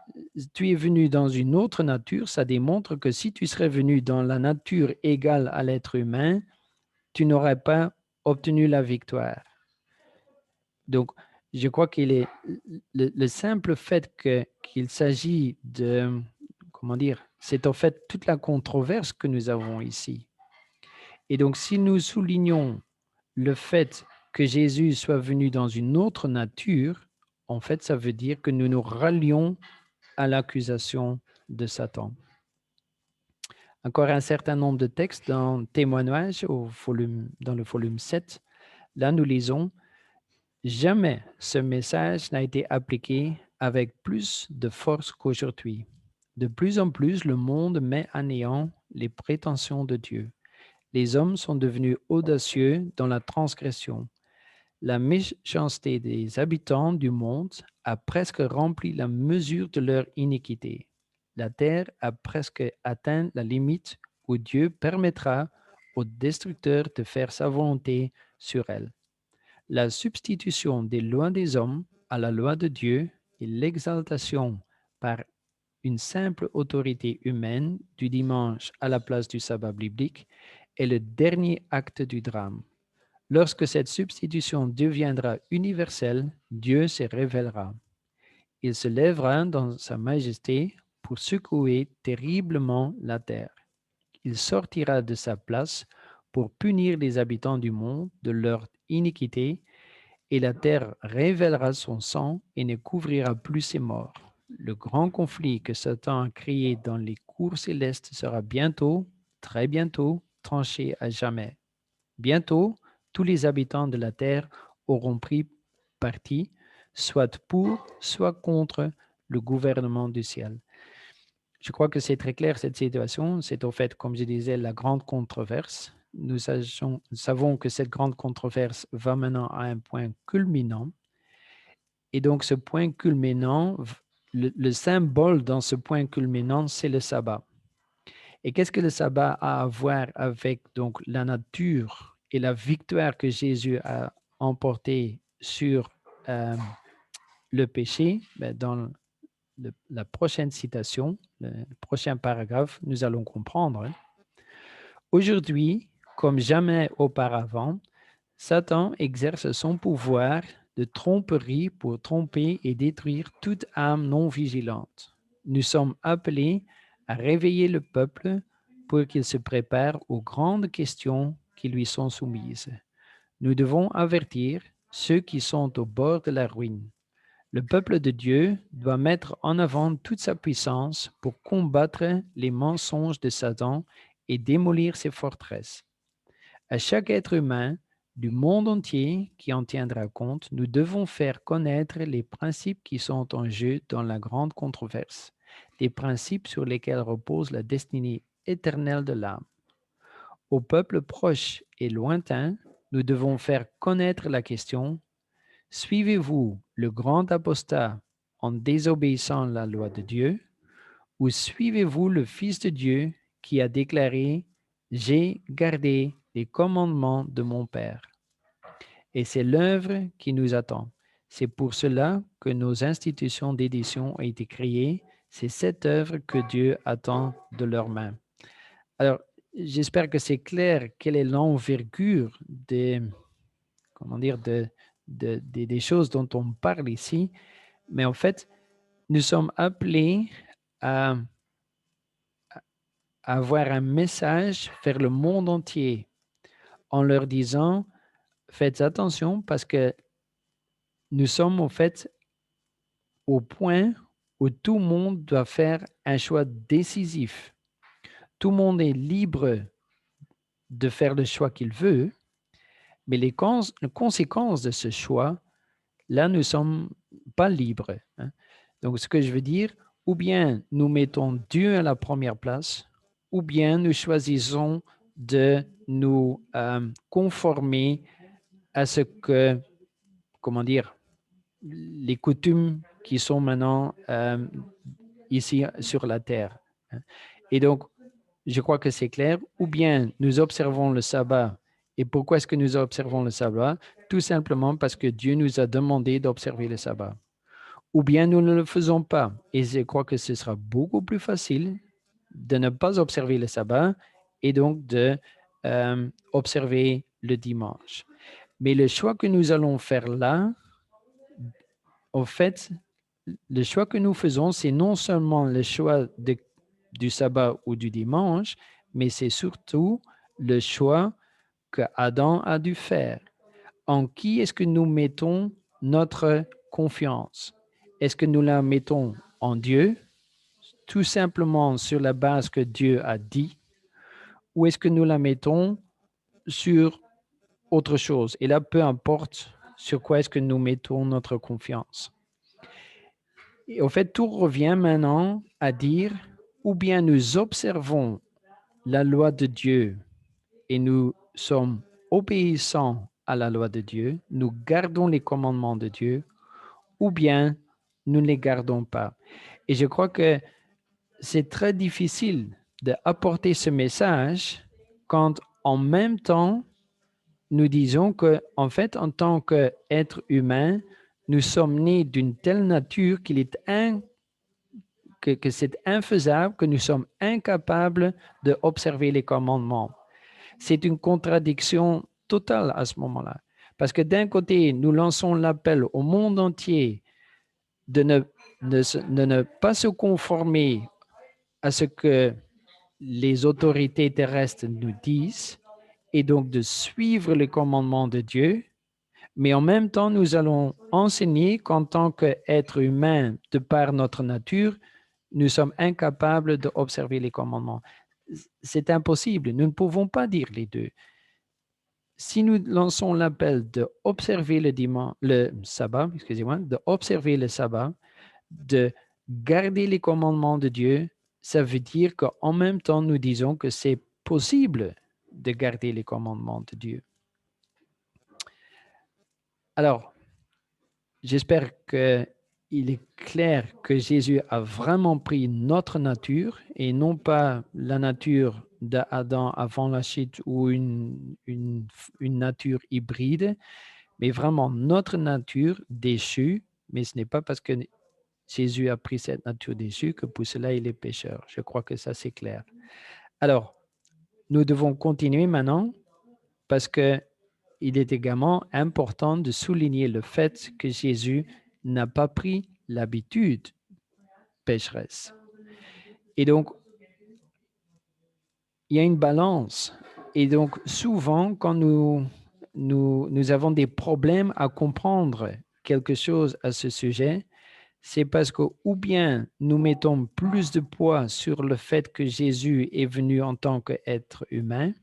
es venu dans une autre nature, ça démontre que si tu serais venu dans la nature égale à l'être humain, tu n'aurais pas obtenu la victoire. Donc, je crois qu'il est le simple fait qu'il s'agit de, comment dire, c'est en fait toute la controverse que nous avons ici. Et donc, si nous soulignons le fait que Jésus soit venu dans une autre nature, en fait, ça veut dire que nous nous rallions à l'accusation de Satan. Encore un certain nombre de textes dans Témoignage dans le volume 7. Là, nous lisons jamais ce message n'a été appliqué avec plus de force qu'aujourd'hui. De plus en plus, le monde met à néant les prétentions de Dieu. Les hommes sont devenus audacieux dans la transgression. La méchanceté des habitants du monde a presque rempli la mesure de leur iniquité. La terre a presque atteint la limite où Dieu permettra au destructeur de faire sa volonté sur elle. La substitution des lois des hommes à la loi de Dieu et l'exaltation par une simple autorité humaine du dimanche à la place du sabbat biblique est le dernier acte du drame. Lorsque cette substitution deviendra universelle, Dieu se révélera. Il se lèvera dans sa majesté pour secouer terriblement la terre. Il sortira de sa place pour punir les habitants du monde de leur iniquité et la terre révélera son sang et ne couvrira plus ses morts. Le grand conflit que Satan a créé dans les cours célestes sera bientôt, très bientôt, tranché à jamais. Bientôt, tous les habitants de la terre auront pris parti, soit pour, soit contre le gouvernement du ciel. Je crois que c'est très clair cette situation. C'est au fait, comme je disais, la grande controverse. Nous savons que cette grande controverse va maintenant à un point culminant. Et donc, ce point culminant, le symbole dans ce point culminant, c'est le sabbat. Et qu'est-ce que le sabbat a à voir avec donc la nature et la victoire que Jésus a emportée sur le péché? Dans la prochaine citation, le prochain paragraphe, nous allons comprendre. Aujourd'hui, comme jamais auparavant, Satan exerce son pouvoir de tromperie pour tromper et détruire toute âme non vigilante. Nous sommes appelés à réveiller le peuple pour qu'il se prépare aux grandes questions qui lui sont soumises. Nous devons avertir ceux qui sont au bord de la ruine. Le peuple de Dieu doit mettre en avant toute sa puissance pour combattre les mensonges de Satan et démolir ses forteresses. À chaque être humain du monde entier qui en tiendra compte, nous devons faire connaître les principes qui sont en jeu dans la grande controverse, des principes sur lesquels repose la destinée éternelle de l'âme. Au peuple proche et lointain, nous devons faire connaître la question: suivez-vous le grand apostat en désobéissant à la loi de Dieu, ou suivez-vous le Fils de Dieu qui a déclaré: j'ai gardé les commandements de mon Père? Et c'est l'œuvre qui nous attend. C'est pour cela que nos institutions d'édition ont été créées. C'est cette œuvre que Dieu attend de leurs mains. Alors, j'espère que c'est clair quelle est l'envergure des, comment dire, des choses dont on parle ici. Mais en fait, nous sommes appelés à avoir un message vers le monde entier en leur disant: faites attention parce que nous sommes en fait au point où tout le monde doit faire un choix décisif. Tout le monde est libre de faire le choix qu'il veut, mais les conséquences de ce choix, là, nous ne sommes pas libres. Donc, ce que je veux dire, ou bien nous mettons Dieu à la première place, ou bien nous choisissons de nous conformer à ce que, comment dire, les coutumes qui sont maintenant ici sur la terre. Et donc, je crois que c'est clair. Ou bien nous observons le sabbat. Et pourquoi est-ce que nous observons le sabbat? Tout simplement parce que Dieu nous a demandé d'observer le sabbat. Ou bien nous ne le faisons pas. Et je crois que ce sera beaucoup plus facile de ne pas observer le sabbat et donc de observer le dimanche. Mais le choix que nous allons faire là, en fait, le choix que nous faisons, c'est non seulement le choix du sabbat ou du dimanche, mais c'est surtout le choix que Adam a dû faire. En qui est-ce que nous mettons notre confiance? Est-ce que nous la mettons en Dieu, tout simplement sur la base que Dieu a dit, ou est-ce que nous la mettons sur autre chose? Et là, peu importe sur quoi est-ce que nous mettons notre confiance. Et au fait, tout revient maintenant à dire, ou bien nous observons la loi de Dieu et nous sommes obéissants à la loi de Dieu, nous gardons les commandements de Dieu, ou bien nous ne les gardons pas. Et je crois que c'est très difficile d'apporter ce message quand en même temps, nous disons que, en fait, en tant qu'être humain, nous sommes nés d'une telle nature que c'est infaisable, que nous sommes incapables d'observer les commandements. C'est une contradiction totale à ce moment-là. Parce que d'un côté, nous lançons l'appel au monde entier de ne pas se conformer à ce que les autorités terrestres nous disent et donc de suivre les commandements de Dieu. Mais en même temps, nous allons enseigner qu'en tant qu'être humain, de par notre nature, nous sommes incapables d'observer les commandements. C'est impossible. Nous ne pouvons pas dire les deux. Si nous lançons l'appel d'observer le sabbat, d'observer le sabbat, de garder les commandements de Dieu, ça veut dire qu'en même temps, nous disons que c'est possible de garder les commandements de Dieu. Alors, j'espère qu'il est clair que Jésus a vraiment pris notre nature et non pas la nature d'Adam avant la chute ou une nature hybride, mais vraiment notre nature déchue. Mais ce n'est pas parce que Jésus a pris cette nature déchue que pour cela il est pécheur. Je crois que ça c'est clair. Alors, nous devons continuer maintenant parce que il est également important de souligner le fait que Jésus n'a pas pris l'habitude pécheresse. Et donc, il y a une balance. Et donc, souvent, quand nous avons des problèmes à comprendre quelque chose à ce sujet, c'est parce que ou bien nous mettons plus de poids sur le fait que Jésus est venu en tant qu'être humain,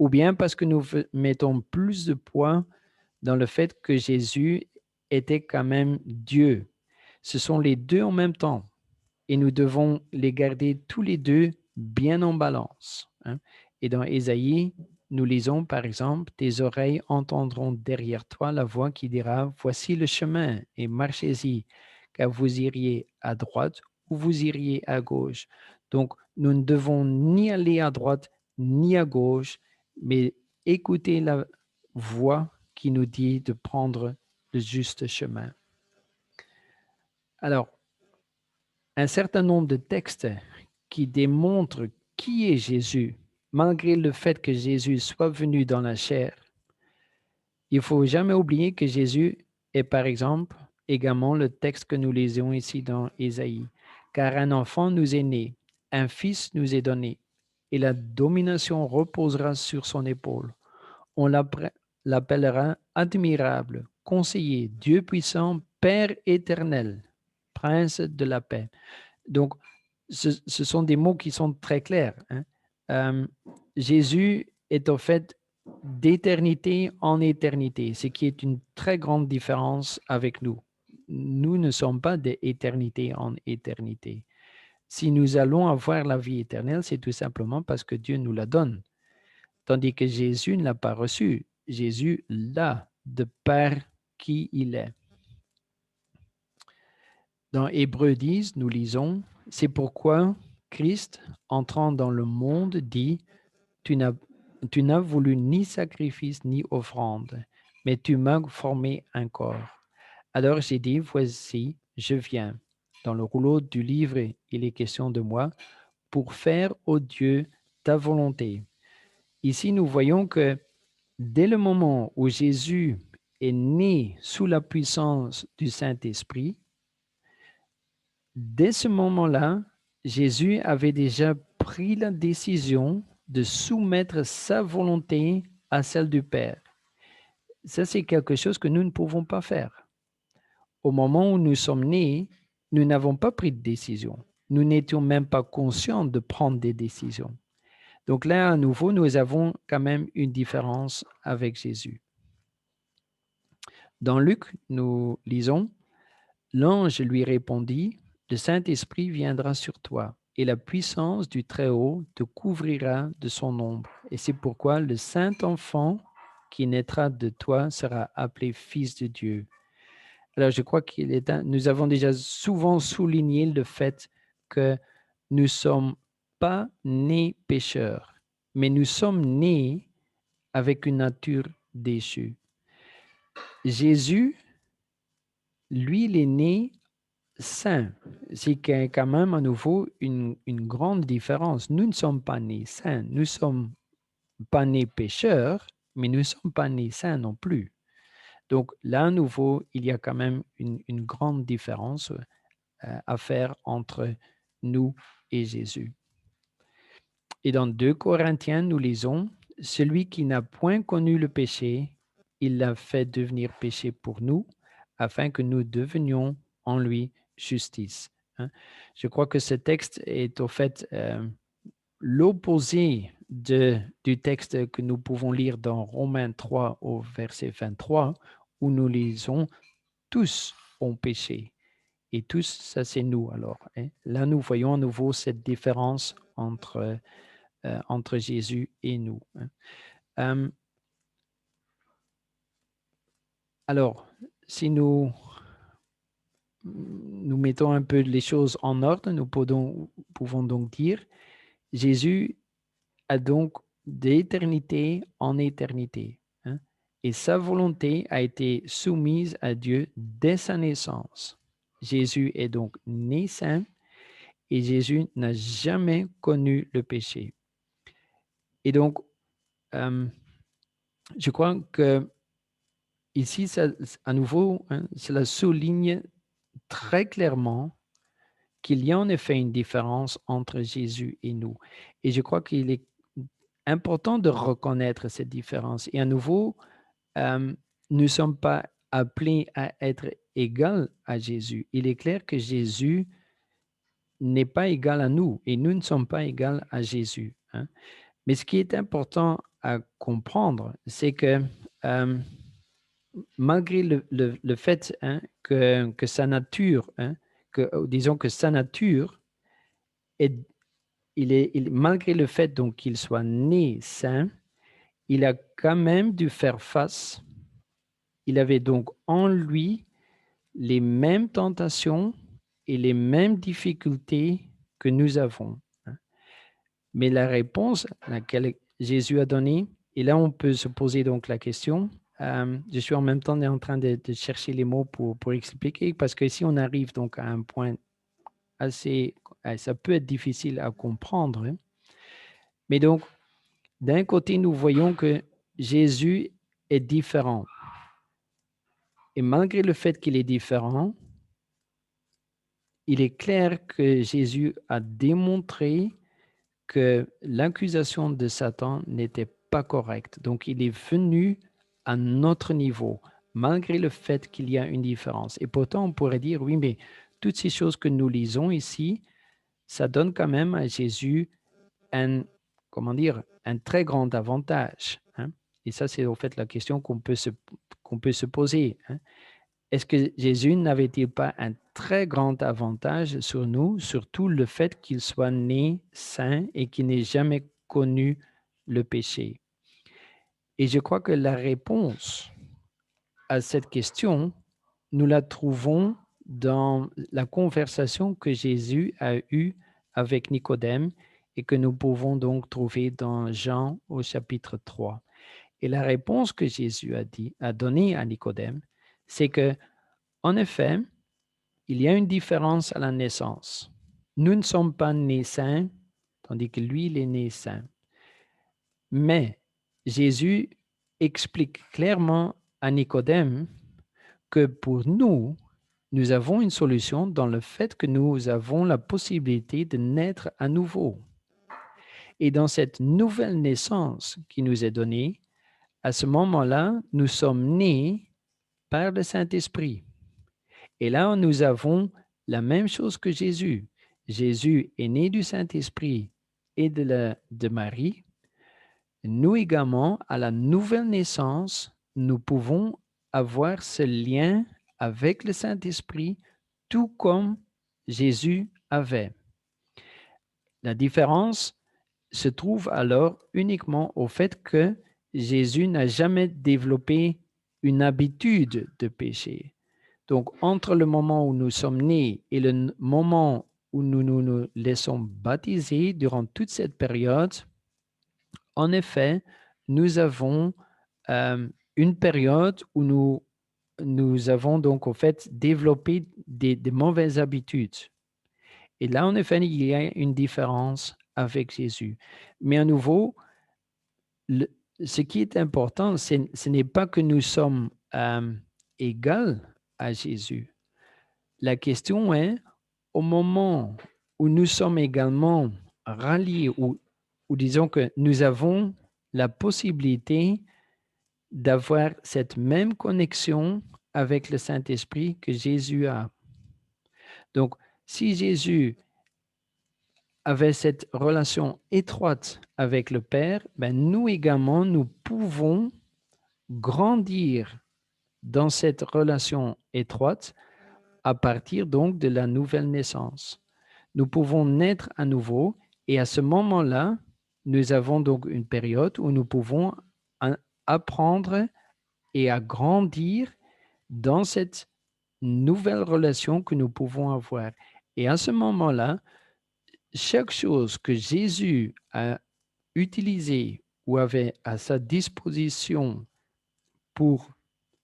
ou bien parce que nous mettons plus de poids dans le fait que Jésus était quand même Dieu. Ce sont les deux en même temps et nous devons les garder tous les deux bien en balance. Et dans Ésaïe, nous lisons par exemple, tes oreilles entendront derrière toi la voix qui dira, voici le chemin et marchez-y, car vous iriez à droite ou vous iriez à gauche. Donc, nous ne devons ni aller à droite ni à gauche, mais écouter la voix qui nous dit de prendre le juste chemin. Alors, un certain nombre de textes qui démontrent qui est Jésus, malgré le fait que Jésus soit venu dans la chair. Il ne faut jamais oublier que Jésus est, par exemple, également le texte que nous lisons ici dans Ésaïe. Car un enfant nous est né, un fils nous est donné, et la domination reposera sur son épaule. On l'appellera admirable, conseiller, Dieu puissant, Père éternel, Prince de la paix. Donc, ce sont des mots qui sont très clairs. Jésus est en fait d'éternité en éternité, ce qui est une très grande différence avec nous. Nous ne sommes pas d'éternité en éternité. Si nous allons avoir la vie éternelle, c'est tout simplement parce que Dieu nous la donne. Tandis que Jésus ne l'a pas reçu. Jésus l'a de par qui il est. Dans Hébreux 10, nous lisons, c'est pourquoi Christ, entrant dans le monde, dit, tu n'as voulu ni sacrifice ni offrande, mais tu m'as formé un corps. Alors j'ai dit, voici, je viens. Dans le rouleau du livre, il est question de moi, pour faire, ô Dieu, ta volonté. Ici, nous voyons que dès le moment où Jésus est né sous la puissance du Saint-Esprit, dès ce moment-là, Jésus avait déjà pris la décision de soumettre sa volonté à celle du Père. Ça, c'est quelque chose que nous ne pouvons pas faire. Au moment où nous sommes nés, nous n'avons pas pris de décision. Nous n'étions même pas conscients de prendre des décisions. Donc là, à nouveau, nous avons quand même une différence avec Jésus. Dans Luc, nous lisons, l'ange lui répondit, le Saint-Esprit viendra sur toi et la puissance du Très-Haut te couvrira de son ombre. Et c'est pourquoi le Saint-Enfant qui naîtra de toi sera appelé Fils de Dieu. Alors, je crois nous avons déjà souvent souligné le fait que nous ne sommes pas nés pécheurs, mais nous sommes nés avec une nature déchue. Jésus, lui, il est né saint. C'est quand même à nouveau une grande différence. Nous ne sommes pas nés saints, nous ne sommes pas nés pécheurs, mais nous ne sommes pas nés saints non plus. Donc là, à nouveau, il y a quand même une grande différence à faire entre nous et Jésus. Et dans 2 Corinthiens, nous lisons, celui qui n'a point connu le péché, il l'a fait devenir péché pour nous, afin que nous devenions en lui justice. Hein. Je crois que ce texte est au fait l'opposé du texte que nous pouvons lire dans Romains 3 au verset 23, où nous lisons « tous ont péché ». Et tous, ça c'est nous alors. Hein. Là, nous voyons à nouveau cette différence entre Jésus et nous. Hein. Alors, si nous mettons un peu les choses en ordre, nous pouvons donc dire, Jésus a donc d'éternité en éternité. Hein, et sa volonté a été soumise à Dieu dès sa naissance. Jésus est donc né saint et Jésus n'a jamais connu le péché. Et donc, je crois que ici, ça, à nouveau, hein, cela souligne très clairement qu'il y a en effet une différence entre Jésus et nous. Et je crois qu'il est important de reconnaître cette différence. Et à nouveau, nous ne sommes pas appelés à être égal à Jésus. Il est clair que Jésus n'est pas égal à nous et nous ne sommes pas égaux à Jésus. Hein. Mais ce qui est important à comprendre, c'est que malgré le fait hein, que sa nature, hein, disons que sa nature, malgré le fait donc qu'il soit né saint, il a quand même dû faire face. Il avait donc en lui les mêmes tentations et les mêmes difficultés que nous avons. Hein. Mais la réponse à laquelle Jésus a donnée, et là on peut se poser donc la question, je suis en même temps en train de chercher les mots pour expliquer, parce que si on arrive donc à un point assez, ça peut être difficile à comprendre. Hein. Mais donc, d'un côté, nous voyons que Jésus est différent. Et malgré le fait qu'il est différent, il est clair que Jésus a démontré que l'accusation de Satan n'était pas correcte. Donc, il est venu à notre niveau, malgré le fait qu'il y a une différence. Et pourtant, on pourrait dire, oui, mais toutes ces choses que nous lisons ici, ça donne quand même à Jésus comment dire, un très grand avantage. Hein. Et ça, c'est au fait la question qu'on peut se poser. Hein. Est-ce que Jésus n'avait-il pas un très grand avantage sur nous, surtout le fait qu'il soit né saint et qu'il n'ait jamais connu le péché? Et je crois que la réponse à cette question, nous la trouvons dans la conversation que Jésus a eue avec Nicodème et que nous pouvons donc trouver dans Jean au chapitre 3. Et la réponse que Jésus a donnée à Nicodème, c'est que, en effet, il y a une différence à la naissance. Nous ne sommes pas nés saints, tandis que lui, il est né saint. Mais Jésus explique clairement à Nicodème que pour nous, nous avons une solution dans le fait que nous avons la possibilité de naître à nouveau. Et dans cette nouvelle naissance qui nous est donnée, à ce moment-là, nous sommes nés par le Saint-Esprit. Et là, nous avons la même chose que Jésus. Jésus est né du Saint-Esprit et de Marie. Nous également, à la nouvelle naissance, nous pouvons avoir ce lien avec le Saint-Esprit, tout comme Jésus avait. La différence se trouve alors uniquement au fait que Jésus n'a jamais développé une habitude de péché. Donc, entre le moment où nous sommes nés et le moment où nous laissons baptiser durant toute cette période, en effet, nous avons une période où nous avons donc au fait développé des mauvaises habitudes. Et là, en effet, il y a une différence avec Jésus. Mais à nouveau, ce qui est important, ce n'est pas que nous sommes égaux à Jésus. La question est, au moment où nous sommes également ralliés, ou disons que nous avons la possibilité d'avoir cette même connexion avec le Saint-Esprit que Jésus a. Donc, si Jésus avait cette relation étroite avec le Père, ben nous également, nous pouvons grandir dans cette relation étroite à partir donc de la nouvelle naissance. Nous pouvons naître à nouveau et à ce moment-là, nous avons donc une période où nous pouvons apprendre et à grandir dans cette nouvelle relation que nous pouvons avoir. Et à ce moment-là, chaque chose que Jésus a utilisée ou avait à sa disposition pour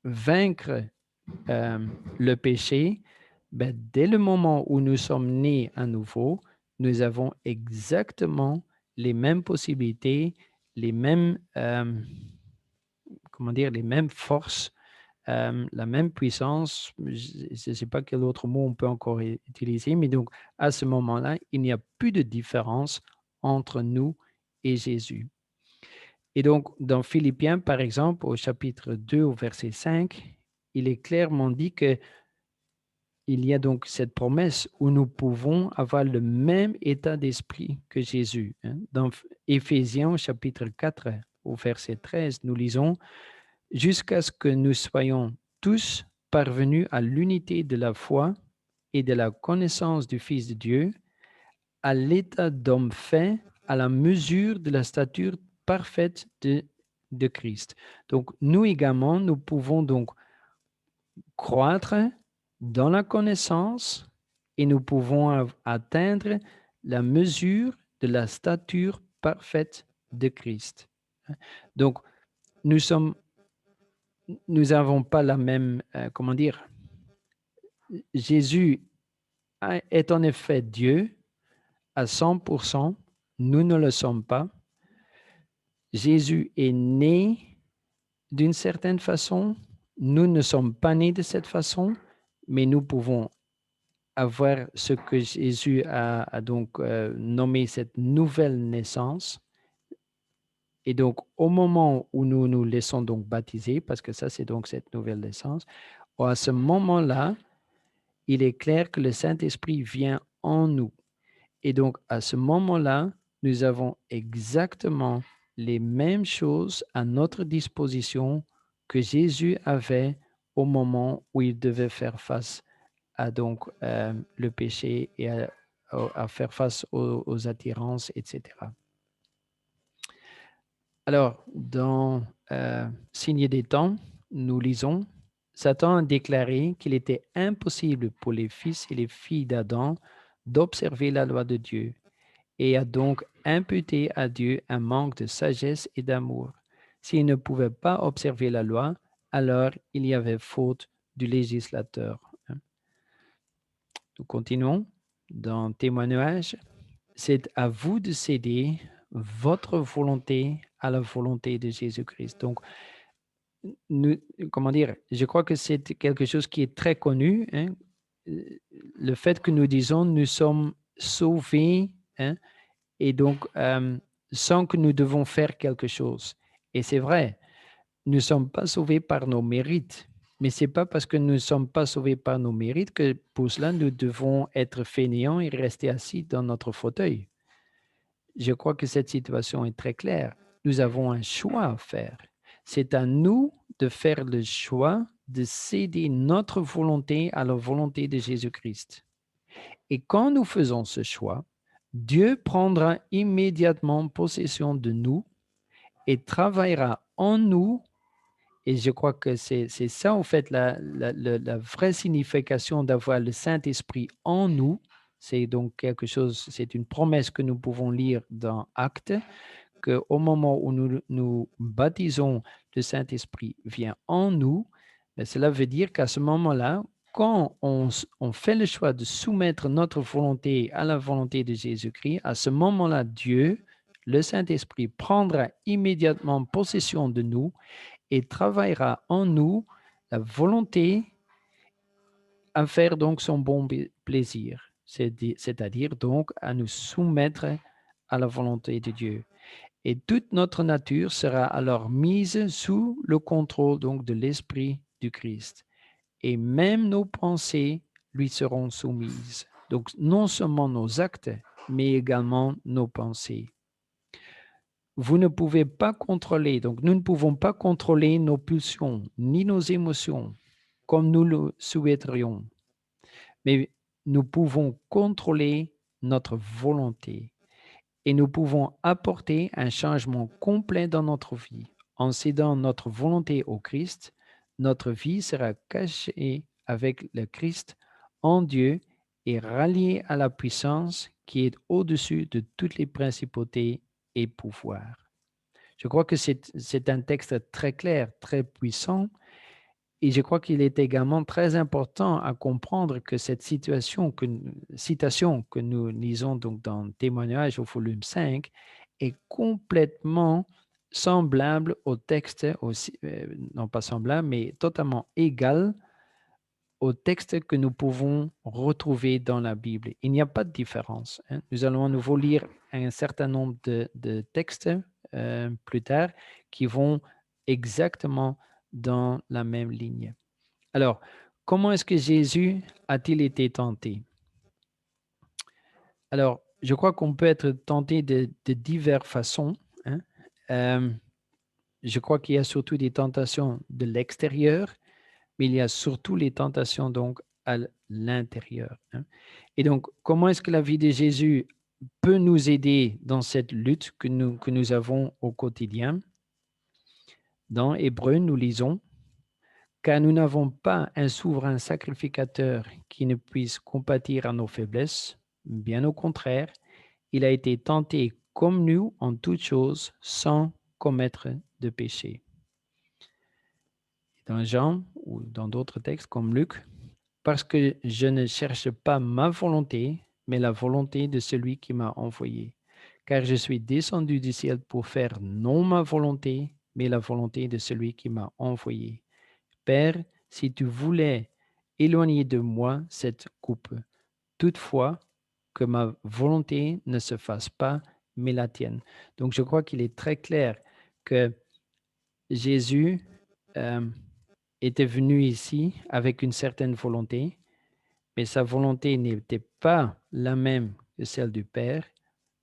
vaincre le péché, ben, dès le moment où nous sommes nés à nouveau, nous avons exactement les mêmes possibilités, les mêmes, comment dire, les mêmes forces, la même puissance. Je ne sais pas quel autre mot on peut encore utiliser, mais donc à ce moment-là, il n'y a plus de différence entre nous et Jésus. Et donc, dans Philippiens, par exemple, au chapitre 2, au verset 5, il est clairement dit que il y a donc cette promesse où nous pouvons avoir le même état d'esprit que Jésus. Dans Éphésiens, chapitre 4, au verset 13, nous lisons « Jusqu'à ce que nous soyons tous parvenus à l'unité de la foi et de la connaissance du Fils de Dieu, à l'état d'homme fait, à la mesure de la stature parfaite de Christ. » Donc, nous également, nous pouvons donc croître dans la connaissance et nous pouvons atteindre la mesure de la stature parfaite de Christ. Donc, nous n'avons pas la même, comment dire, Jésus est en effet Dieu à 100%, nous ne le sommes pas. Jésus est né d'une certaine façon, nous ne sommes pas nés de cette façon, mais nous pouvons avoir ce que Jésus a donc nommé cette nouvelle naissance. Et donc, au moment où nous nous laissons donc baptiser, parce que ça, c'est donc cette nouvelle naissance, à ce moment-là, il est clair que le Saint-Esprit vient en nous. Et donc, à ce moment-là, nous avons exactement les mêmes choses à notre disposition que Jésus avait au moment où il devait faire face à donc le péché et à faire face aux attirances, etc. Alors, dans Signe des temps, nous lisons, Satan a déclaré qu'il était impossible pour les fils et les filles d'Adam d'observer la loi de Dieu et a donc imputé à Dieu un manque de sagesse et d'amour. S'il ne pouvait pas observer la loi, alors il y avait faute du législateur. Nous continuons dans Témoignage. C'est à vous de céder votre volonté à la volonté de Jésus-Christ. Donc, nous, comment dire, je crois que c'est quelque chose qui est très connu. Le fait que nous disons nous sommes sauvés, et donc sans que nous devons faire quelque chose. Et c'est vrai, nous ne sommes pas sauvés par nos mérites. Mais ce n'est pas parce que nous ne sommes pas sauvés par nos mérites que pour cela, nous devons être fainéants et rester assis dans notre fauteuil. Je crois que cette situation est très claire. Nous avons un choix à faire. C'est à nous de faire le choix de céder notre volonté à la volonté de Jésus-Christ. Et quand nous faisons ce choix, Dieu prendra immédiatement possession de nous et travaillera en nous. Et je crois que c'est ça, en fait, la vraie signification d'avoir le Saint-Esprit en nous. C'est donc quelque chose, c'est une promesse que nous pouvons lire dans Actes, qu'au moment où nous nous baptisons, le Saint-Esprit vient en nous. Mais cela veut dire qu'à ce moment-là, quand on fait le choix de soumettre notre volonté à la volonté de Jésus-Christ, à ce moment-là, Dieu, le Saint-Esprit, prendra immédiatement possession de nous et travaillera en nous la volonté à faire donc son bon plaisir, c'est-à-dire donc à nous soumettre à la volonté de Dieu. Et toute notre nature sera alors mise sous le contrôle donc de l'Esprit du Christ. Et même nos pensées lui seront soumises. Donc non seulement nos actes, mais également nos pensées. Vous ne pouvez pas contrôler, donc nous ne pouvons pas contrôler nos pulsions ni nos émotions comme nous le souhaiterions, mais nous pouvons contrôler notre volonté et nous pouvons apporter un changement complet dans notre vie. En cédant notre volonté au Christ, notre vie sera cachée avec le Christ en Dieu et ralliée à la puissance qui est au-dessus de toutes les principautés et pouvoirs. Je crois que c'est un texte très clair, très puissant, et je crois qu'il est également très important à comprendre que cette citation que nous lisons donc dans Témoignage au volume 5 est complètement semblable au texte, aussi, non pas semblable, mais totalement égal au texte que nous pouvons retrouver dans la Bible. Il n'y a pas de différence. Hein. Nous allons à nouveau lire un certain nombre de textes plus tard qui vont exactement dans la même ligne. Alors, comment est-ce que Jésus a-t-il été tenté? Alors, je crois qu'on peut être tenté de diverses façons. Hein. Je crois qu'il y a surtout des tentations de l'extérieur, mais il y a surtout les tentations donc à l'intérieur. Hein. Et donc, comment est-ce que la vie de Jésus peut nous aider dans cette lutte que nous avons au quotidien? Dans Hébreux, nous lisons, car nous n'avons pas un souverain sacrificateur qui ne puisse compatir à nos faiblesses. Bien au contraire, il a été tenté comme nous en toutes choses sans commettre de péché. Dans Jean ou dans d'autres textes comme Luc, parce que je ne cherche pas ma volonté, mais la volonté de celui qui m'a envoyé. Car je suis descendu du ciel pour faire non ma volonté, mais la volonté de celui qui m'a envoyé. Père, si tu voulais éloigner de moi cette coupe, toutefois que ma volonté ne se fasse pas, mais la tienne. Donc je crois qu'il est très clair que Jésus était venu ici avec une certaine volonté, mais sa volonté n'était pas la même que celle du Père,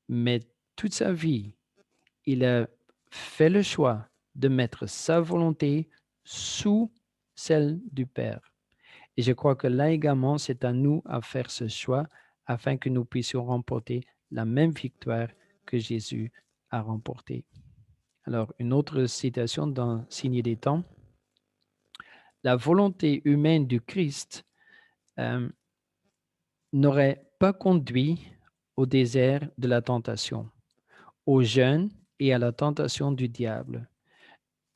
mais toute sa vie, il a fait le choix de mettre sa volonté sous celle du Père. Et je crois que là également, c'est à nous à faire ce choix afin que nous puissions remporter la même victoire que Jésus a remportée. Alors, une autre citation dans Signe des temps. La volonté humaine du Christ n'aurait pas conduit au désert de la tentation, au jeûne et à la tentation du diable.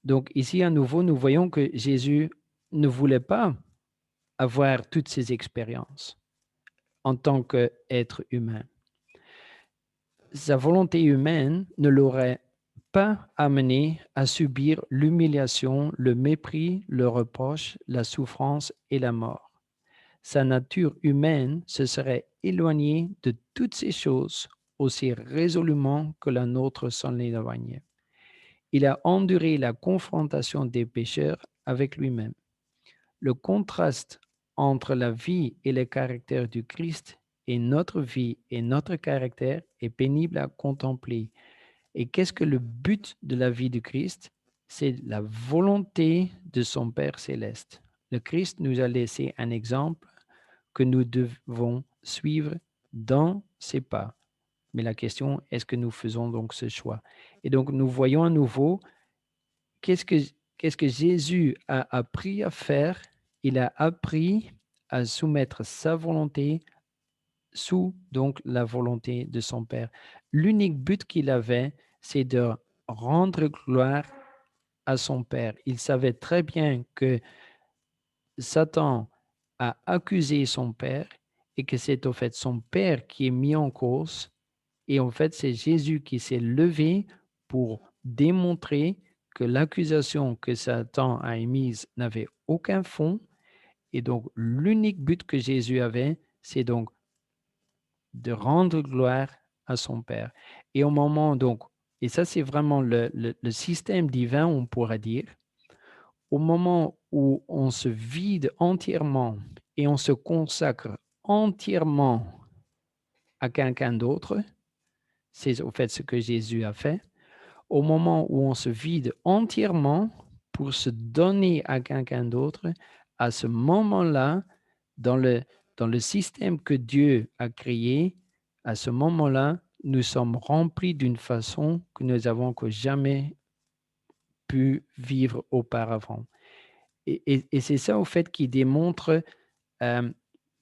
Donc ici, à nouveau, nous voyons que Jésus ne voulait pas avoir toutes ces expériences en tant qu'être humain. Sa volonté humaine ne l'aurait pas amené à subir l'humiliation, le mépris, le reproche, la souffrance et la mort. Sa nature humaine se serait éloignée de toutes ces choses aussi résolument que la nôtre s'en éloignait. Il a enduré la confrontation des pécheurs avec lui-même. Le contraste entre la vie et le caractère du Christ et notre vie et notre caractère est pénible à contempler. Et qu'est-ce que le but de la vie du Christ? C'est la volonté de son Père céleste. Le Christ nous a laissé un exemple que nous devons suivre dans ses pas. Mais la question, est-ce que nous faisons donc ce choix? Et donc, nous voyons à nouveau qu'est-ce que Jésus a appris à faire? Il a appris à soumettre sa volonté sous donc la volonté de son Père. L'unique but qu'il avait, c'est de rendre gloire à son Père. Il savait très bien que Satan a accusé son Père et que c'est au fait son Père qui est mis en cause. Et en fait, c'est Jésus qui s'est levé pour démontrer que l'accusation que Satan a émise n'avait aucun fond. Et donc, l'unique but que Jésus avait, c'est donc de rendre gloire à son Père. Et au moment donc et ça c'est vraiment le système divin, on pourrait dire, au moment où on se vide entièrement et on se consacre entièrement à quelqu'un d'autre, c'est au fait ce que Jésus a fait, au moment où on se vide entièrement pour se donner à quelqu'un d'autre, à ce moment-là, dans le système que Dieu a créé, à ce moment-là, nous sommes remplis d'une façon que nous avons que jamais pu vivre auparavant. Et c'est ça, au fait, qui démontre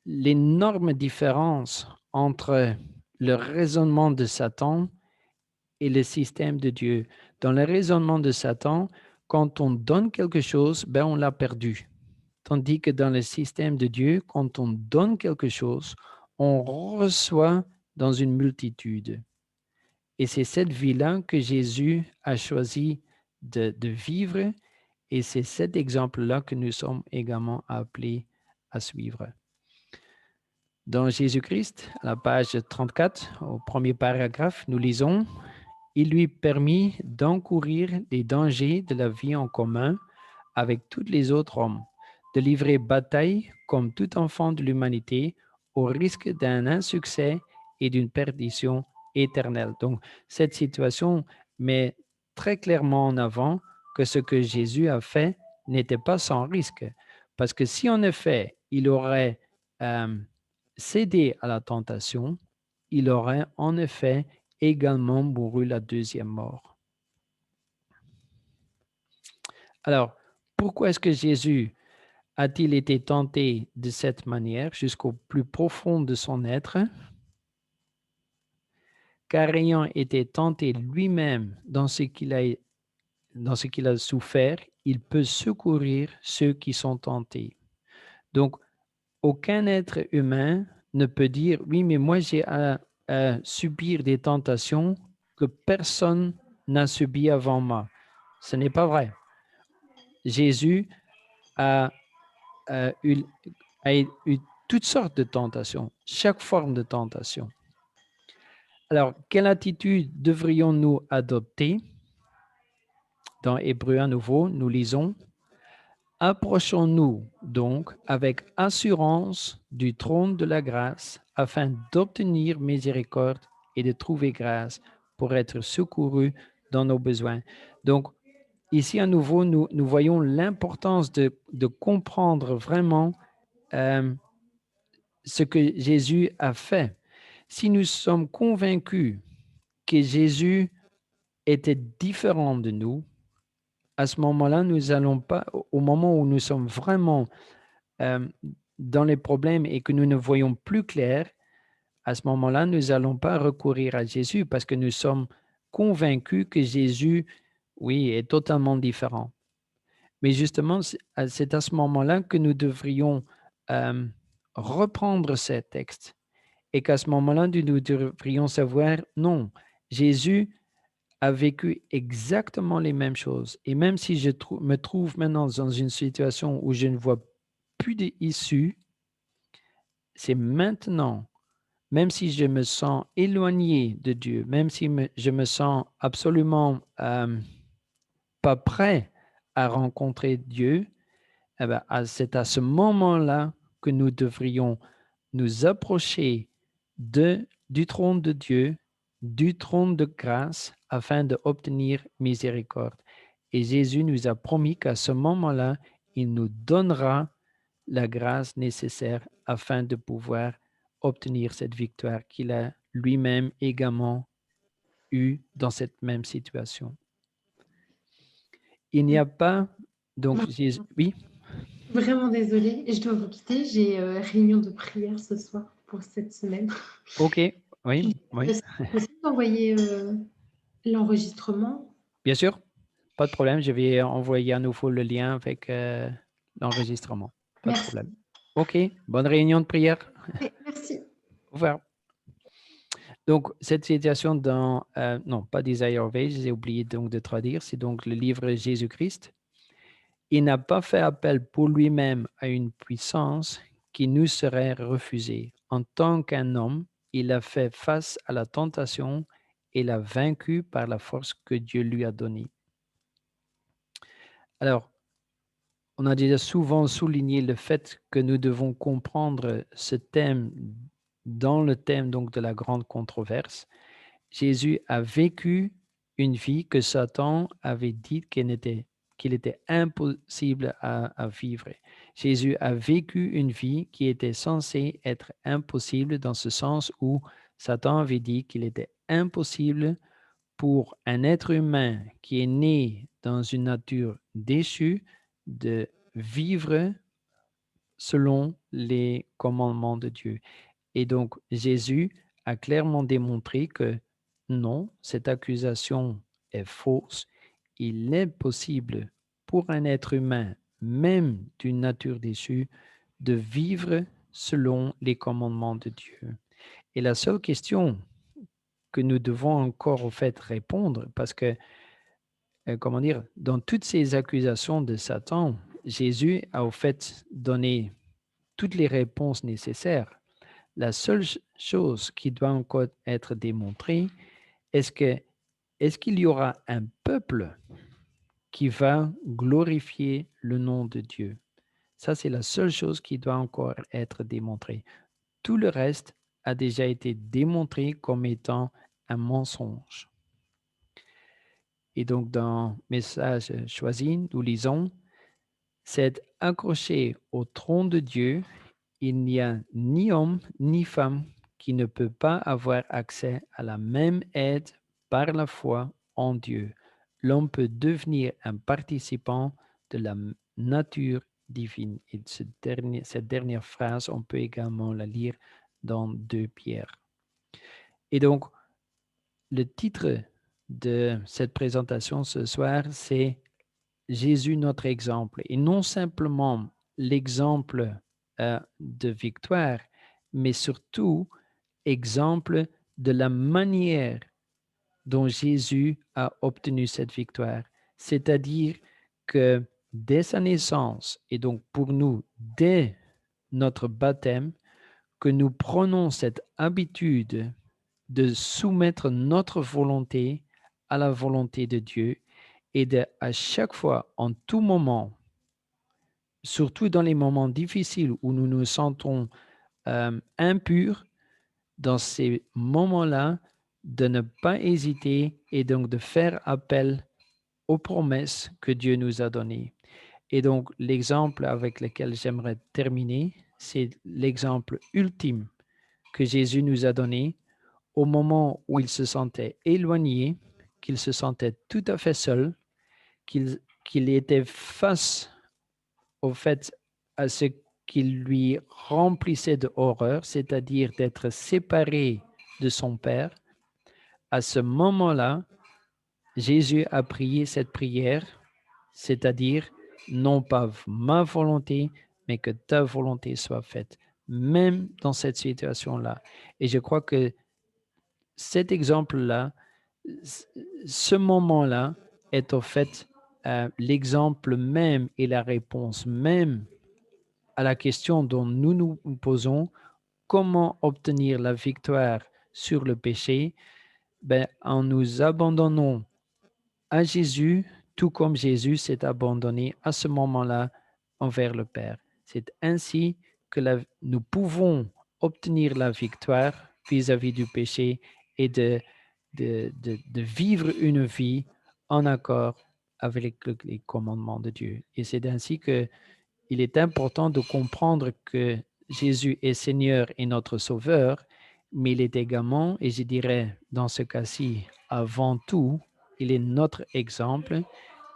l'énorme différence entre le raisonnement de Satan et le système de Dieu. Dans le raisonnement de Satan, quand on donne quelque chose, ben on l'a perdu. Tandis que dans le système de Dieu, quand on donne quelque chose, on reçoit dans une multitude. Et c'est cette vie-là que Jésus a choisi de vivre, et c'est cet exemple-là que nous sommes également appelés à suivre. Dans Jésus-Christ, à la page 34, au premier paragraphe, nous lisons: il lui permit d'encourir les dangers de la vie en commun avec tous les autres hommes, de livrer bataille comme tout enfant de l'humanité au risque d'un insuccès et d'une perdition éternelle. Donc, cette situation met très clairement en avant que ce que Jésus a fait n'était pas sans risque. Parce que si en effet, il aurait cédé à la tentation, il aurait en effet également mouru la deuxième mort. Alors, pourquoi est-ce que Jésus a-t-il été tenté de cette manière jusqu'au plus profond de son être? Car ayant été tenté lui-même dans ce qu'il a souffert, il peut secourir ceux qui sont tentés. Donc, aucun être humain ne peut dire: oui, mais moi j'ai à subir des tentations que personne n'a subies avant moi. Ce n'est pas vrai. Jésus a, eu, a eu toutes sortes de tentations, chaque forme de tentation. Alors, quelle attitude devrions-nous adopter? Dans Hébreux à nouveau, nous lisons: approchons-nous donc avec assurance du trône de la grâce afin d'obtenir miséricorde et de trouver grâce pour être secourus dans nos besoins. Donc, ici à nouveau, nous voyons l'importance de comprendre vraiment ce que Jésus a fait. Si nous sommes convaincus que Jésus était différent de nous, à ce moment-là, nous allons pas, au moment où nous sommes vraiment dans les problèmes et que nous ne voyons plus clair, à ce moment-là, nous n'allons pas recourir à Jésus parce que nous sommes convaincus que Jésus, oui, est totalement différent. Mais justement, c'est à ce moment-là que nous devrions reprendre ces textes et qu'à ce moment-là, nous devrions savoir: non, Jésus a vécu exactement les mêmes choses. Et même si je me trouve maintenant dans une situation où je ne vois plus d'issue, c'est maintenant, même si je me sens éloigné de Dieu, même si je me sens absolument pas prêt à rencontrer Dieu, eh ben, c'est à ce moment-là que nous devrions nous approcher du trône de Dieu, du trône de grâce, afin d'obtenir miséricorde. Et Jésus nous a promis qu'à ce moment-là, il nous donnera la grâce nécessaire afin de pouvoir obtenir cette victoire qu'il a lui-même également eue dans cette même situation. Il n'y a pas, donc, oui, Vraiment désolée, je dois vous quitter. J'ai réunion de prière ce soir pour cette semaine. ok, oui, oui, C'est possible d'envoyer l'enregistrement? bien sûr, pas de problème. Je vais envoyer à nouveau le lien avec l'enregistrement. Pas de Merci. problème. Ok, bonne réunion de prière. Oui, merci. Au revoir. Donc, cette citation dans, non, pas Desire of Ages, j'ai oublié donc de traduire, c'est donc le livre Jésus-Christ. Il n'a pas fait appel pour lui-même à une puissance qui nous serait refusée. En tant qu'un homme, il a fait face à la tentation et l'a vaincu par la force que Dieu lui a donnée. Alors, on a déjà souvent souligné le fait que nous devons comprendre ce thème dans le thème donc de la grande controverse. Jésus a vécu une vie que Satan avait dit qu'il était impossible à vivre. Jésus a vécu une vie qui était censée être impossible dans ce sens où Satan avait dit qu'il était impossible pour un être humain qui est né dans une nature déchue de vivre selon les commandements de Dieu. Et donc, Jésus a clairement démontré que non, cette accusation est fausse. Il est possible pour un être humain, même d'une nature déchue, de vivre selon les commandements de Dieu. Et la seule question que nous devons encore au fait répondre, parce que, comment dire, dans toutes ces accusations de Satan, Jésus a au fait donné toutes les réponses nécessaires. La seule chose qui doit encore être démontrée, est-ce qu'il y aura un peuple qui va glorifier le nom de Dieu? Ça, c'est la seule chose qui doit encore être démontrée. Tout le reste a déjà été démontré comme étant un mensonge. Et donc, dans Message choisi, nous lisons, c'est accroché au trône de Dieu, il n'y a ni homme ni femme qui ne peut pas avoir accès à la même aide par la foi en Dieu. L'homme peut devenir un participant de la nature divine. Et cette dernière phrase, on peut également la lire dans 2 Pierre. Et donc, le titre de cette présentation ce soir, c'est Jésus, notre exemple. Et non simplement l'exemple de victoire, mais surtout exemple de la manière dont Jésus a obtenu cette victoire. C'est-à-dire que dès sa naissance, et donc pour nous, dès notre baptême, que nous prenons cette habitude de soumettre notre volonté à la volonté de Dieu et de, à chaque fois, en tout moment, surtout dans les moments difficiles où nous nous sentons impurs, dans ces moments-là, de ne pas hésiter et donc de faire appel aux promesses que Dieu nous a données. Et donc, l'exemple avec lequel j'aimerais terminer, c'est l'exemple ultime que Jésus nous a donné au moment où il se sentait éloigné, qu'il se sentait tout à fait seul, qu'il était face au fait à ce qui lui remplissait de horreur, c'est-à-dire d'être séparé de son Père. À ce moment-là, Jésus a prié cette prière, c'est-à-dire non pas ma volonté, mais que ta volonté soit faite, même dans cette situation-là. Et je crois que cet exemple-là, ce moment-là est au fait l'exemple même et la réponse même à la question dont nous nous posons, comment obtenir la victoire sur le péché, en nous abandonnant à Jésus, tout comme Jésus s'est abandonné à ce moment-là envers le Père. C'est ainsi que nous pouvons obtenir la victoire vis-à-vis du péché et de vivre une vie en accord avec les commandements de Dieu. Et c'est ainsi que il est important de comprendre que Jésus est Seigneur et notre Sauveur, mais il est également, et je dirais dans ce cas-ci, avant tout, il est notre exemple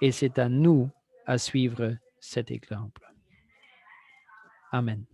et c'est à nous à suivre cet exemple. Amen.